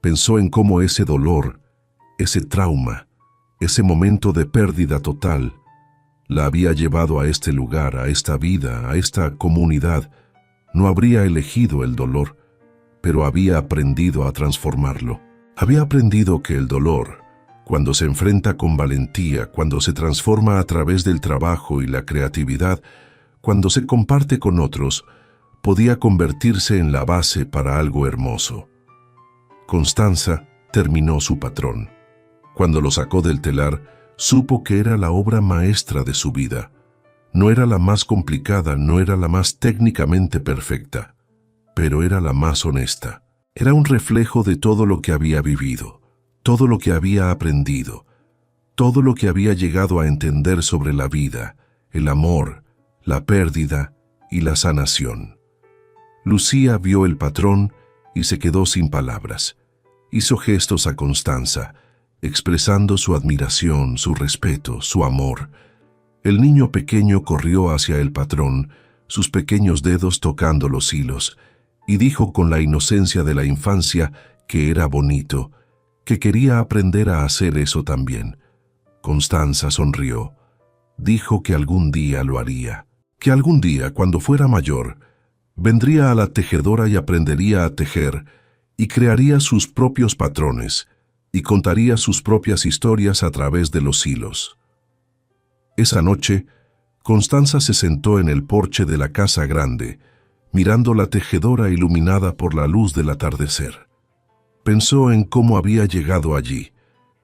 pensó en cómo ese dolor, ese trauma, ese momento de pérdida total, la había llevado a este lugar, a esta vida, a esta comunidad. No habría elegido el dolor, pero había aprendido a transformarlo. Había aprendido que el dolor, cuando se enfrenta con valentía, cuando se transforma a través del trabajo y la creatividad, cuando se comparte con otros, podía convertirse en la base para algo hermoso. Constanza terminó su patrón. Cuando lo sacó del telar, supo que era la obra maestra de su vida. No era la más complicada, no era la más técnicamente perfecta, pero era la más honesta. Era un reflejo de todo lo que había vivido, todo lo que había aprendido, todo lo que había llegado a entender sobre la vida, el amor, la pérdida y la sanación. Lucía vio el patrón y se quedó sin palabras. Hizo gestos a Constanza, expresando su admiración, su respeto, su amor. El niño pequeño corrió hacia el patrón, sus pequeños dedos tocando los hilos, y dijo con la inocencia de la infancia que era bonito, que quería aprender a hacer eso también. Constanza sonrió. Dijo que algún día lo haría, que algún día, cuando fuera mayor, vendría a la tejedora y aprendería a tejer, y crearía sus propios patrones, y contaría sus propias historias a través de los hilos. Esa noche, Constanza se sentó en el porche de la casa grande, mirando la tejedora iluminada por la luz del atardecer. Pensó en cómo había llegado allí,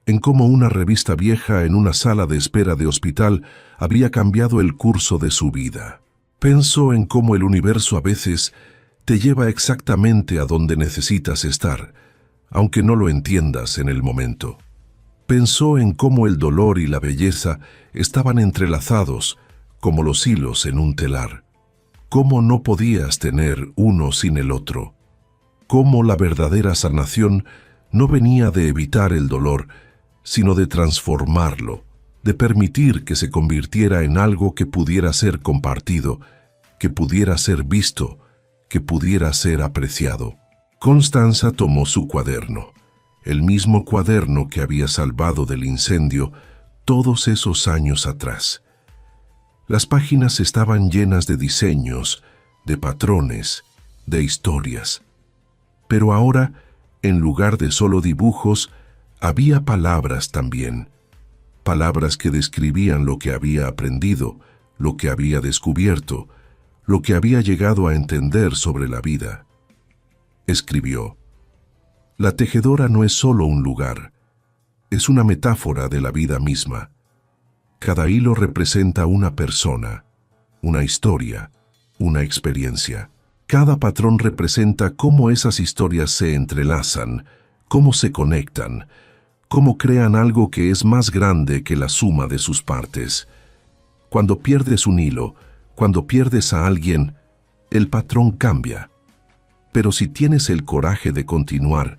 en cómo una revista vieja en una sala de espera de hospital había cambiado el curso de su vida. Pensó en cómo el universo a veces te lleva exactamente a donde necesitas estar, aunque no lo entiendas en el momento. Pensó en cómo el dolor y la belleza estaban entrelazados como los hilos en un telar. Cómo no podías tener uno sin el otro. Cómo la verdadera sanación no venía de evitar el dolor, sino de transformarlo, de permitir que se convirtiera en algo que pudiera ser compartido, que pudiera ser visto, que pudiera ser apreciado. Constanza tomó su cuaderno, el mismo cuaderno que había salvado del incendio todos esos años atrás. Las páginas estaban llenas de diseños, de patrones, de historias. Pero ahora, en lugar de solo dibujos, había palabras también. Palabras que describían lo que había aprendido, lo que había descubierto, lo que había llegado a entender sobre la vida. Escribió: la tejedora no es solo un lugar, es una metáfora de la vida misma. Cada hilo representa una persona, una historia, una experiencia. Cada patrón representa cómo esas historias se entrelazan, cómo se conectan, cómo crean algo que es más grande que la suma de sus partes. Cuando pierdes un hilo, cuando pierdes a alguien, el patrón cambia. Pero si tienes el coraje de continuar,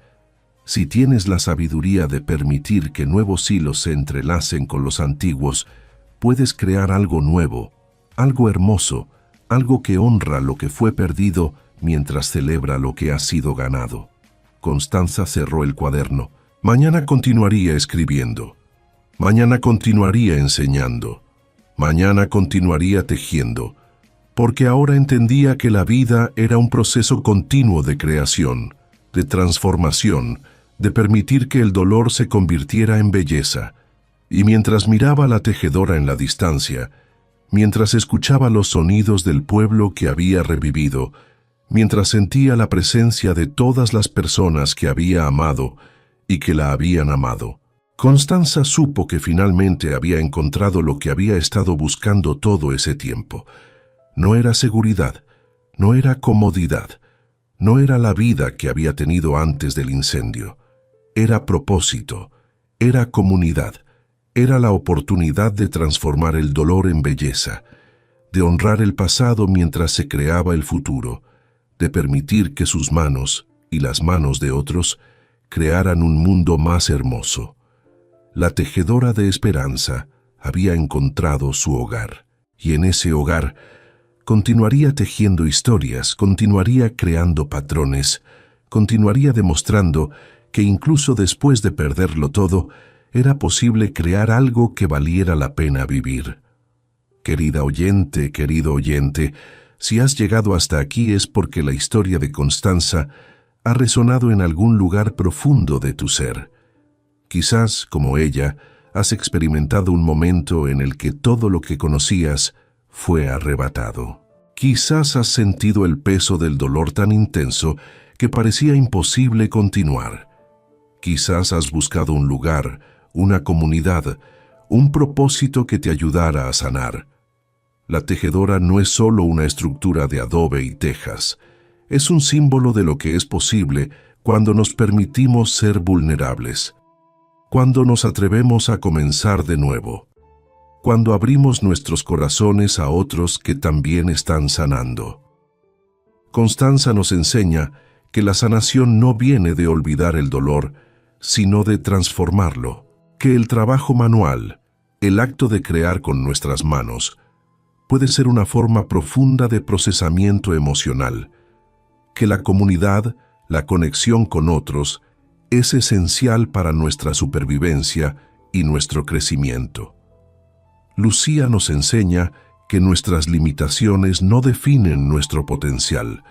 si tienes la sabiduría de permitir que nuevos hilos se entrelacen con los antiguos, puedes crear algo nuevo, algo hermoso, algo que honra lo que fue perdido mientras celebra lo que ha sido ganado. Constanza cerró el cuaderno. Mañana continuaría escribiendo. Mañana continuaría enseñando. Mañana continuaría tejiendo. Porque ahora entendía que la vida era un proceso continuo de creación, de transformación, de permitir que el dolor se convirtiera en belleza. Y mientras miraba a la tejedora en la distancia, mientras escuchaba los sonidos del pueblo que había revivido, mientras sentía la presencia de todas las personas que había amado y que la habían amado, Constanza supo que finalmente había encontrado lo que había estado buscando todo ese tiempo. No era seguridad, no era comodidad, no era la vida que había tenido antes del incendio. Era propósito, era comunidad, era la oportunidad de transformar el dolor en belleza, de honrar el pasado mientras se creaba el futuro, de permitir que sus manos y las manos de otros crearan un mundo más hermoso. La tejedora de esperanza había encontrado su hogar, y en ese hogar continuaría tejiendo historias, continuaría creando patrones, continuaría demostrando que incluso después de perderlo todo, era posible crear algo que valiera la pena vivir. Querida oyente, querido oyente, si has llegado hasta aquí es porque la historia de Constanza ha resonado en algún lugar profundo de tu ser. Quizás, como ella, has experimentado un momento en el que todo lo que conocías fue arrebatado. Quizás has sentido el peso del dolor tan intenso que parecía imposible continuar. Quizás has buscado un lugar, una comunidad, un propósito que te ayudara a sanar. La tejedora no es solo una estructura de adobe y tejas, es un símbolo de lo que es posible cuando nos permitimos ser vulnerables, cuando nos atrevemos a comenzar de nuevo, cuando abrimos nuestros corazones a otros que también están sanando. Constanza nos enseña que la sanación no viene de olvidar el dolor, sino de transformarlo, que el trabajo manual, el acto de crear con nuestras manos, puede ser una forma profunda de procesamiento emocional, que la comunidad, la conexión con otros, es esencial para nuestra supervivencia y nuestro crecimiento. Lucía nos enseña que nuestras limitaciones no definen nuestro potencial,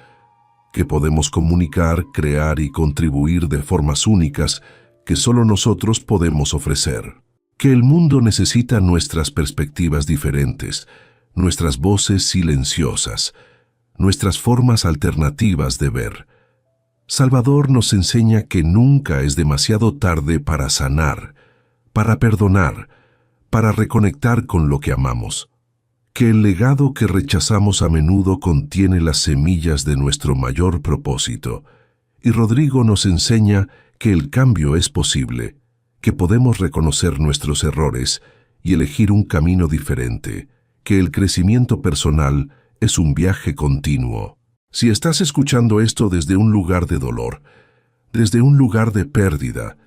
que podemos comunicar, crear y contribuir de formas únicas que solo nosotros podemos ofrecer, que el mundo necesita nuestras perspectivas diferentes, nuestras voces silenciosas, nuestras formas alternativas de ver. Salvador nos enseña que nunca es demasiado tarde para sanar, para perdonar, para reconectar con lo que amamos, que el legado que rechazamos a menudo contiene las semillas de nuestro mayor propósito, y Rodrigo nos enseña que el cambio es posible, que podemos reconocer nuestros errores y elegir un camino diferente, que el crecimiento personal es un viaje continuo. Si estás escuchando esto desde un lugar de dolor, desde un lugar de pérdida,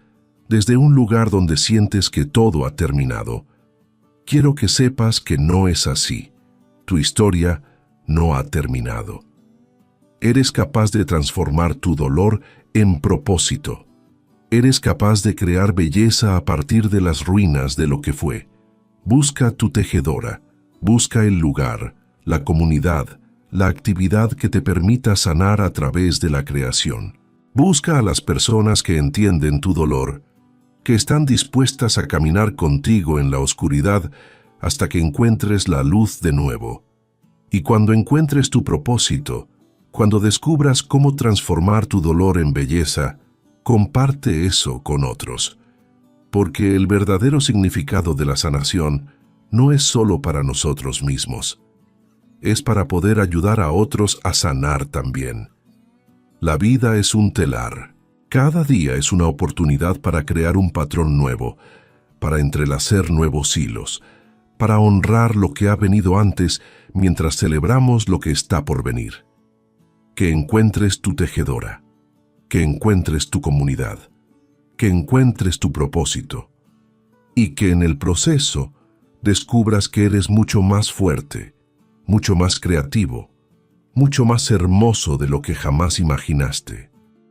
desde un lugar donde sientes que todo ha terminado, quiero que sepas que no es así. Tu historia no ha terminado. Eres capaz de transformar tu dolor en propósito. Eres capaz de crear belleza a partir de las ruinas de lo que fue. Busca tu tejedora, busca el lugar, la comunidad, la actividad que te permita sanar a través de la creación. Busca a las personas que entienden tu dolor, que están dispuestas a caminar contigo en la oscuridad hasta que encuentres la luz de nuevo. Y cuando encuentres tu propósito, cuando descubras cómo transformar tu dolor en belleza, comparte eso con otros. Porque el verdadero significado de la sanación no es solo para nosotros mismos. Es para poder ayudar a otros a sanar también. La vida es un telar. Cada día es una oportunidad para crear un patrón nuevo, para entrelazar nuevos hilos, para honrar lo que ha venido antes mientras celebramos lo que está por venir. Que encuentres tu tejedora, que encuentres tu comunidad, que encuentres tu propósito y que en el proceso descubras que eres mucho más fuerte, mucho más creativo, mucho más hermoso de lo que jamás imaginaste.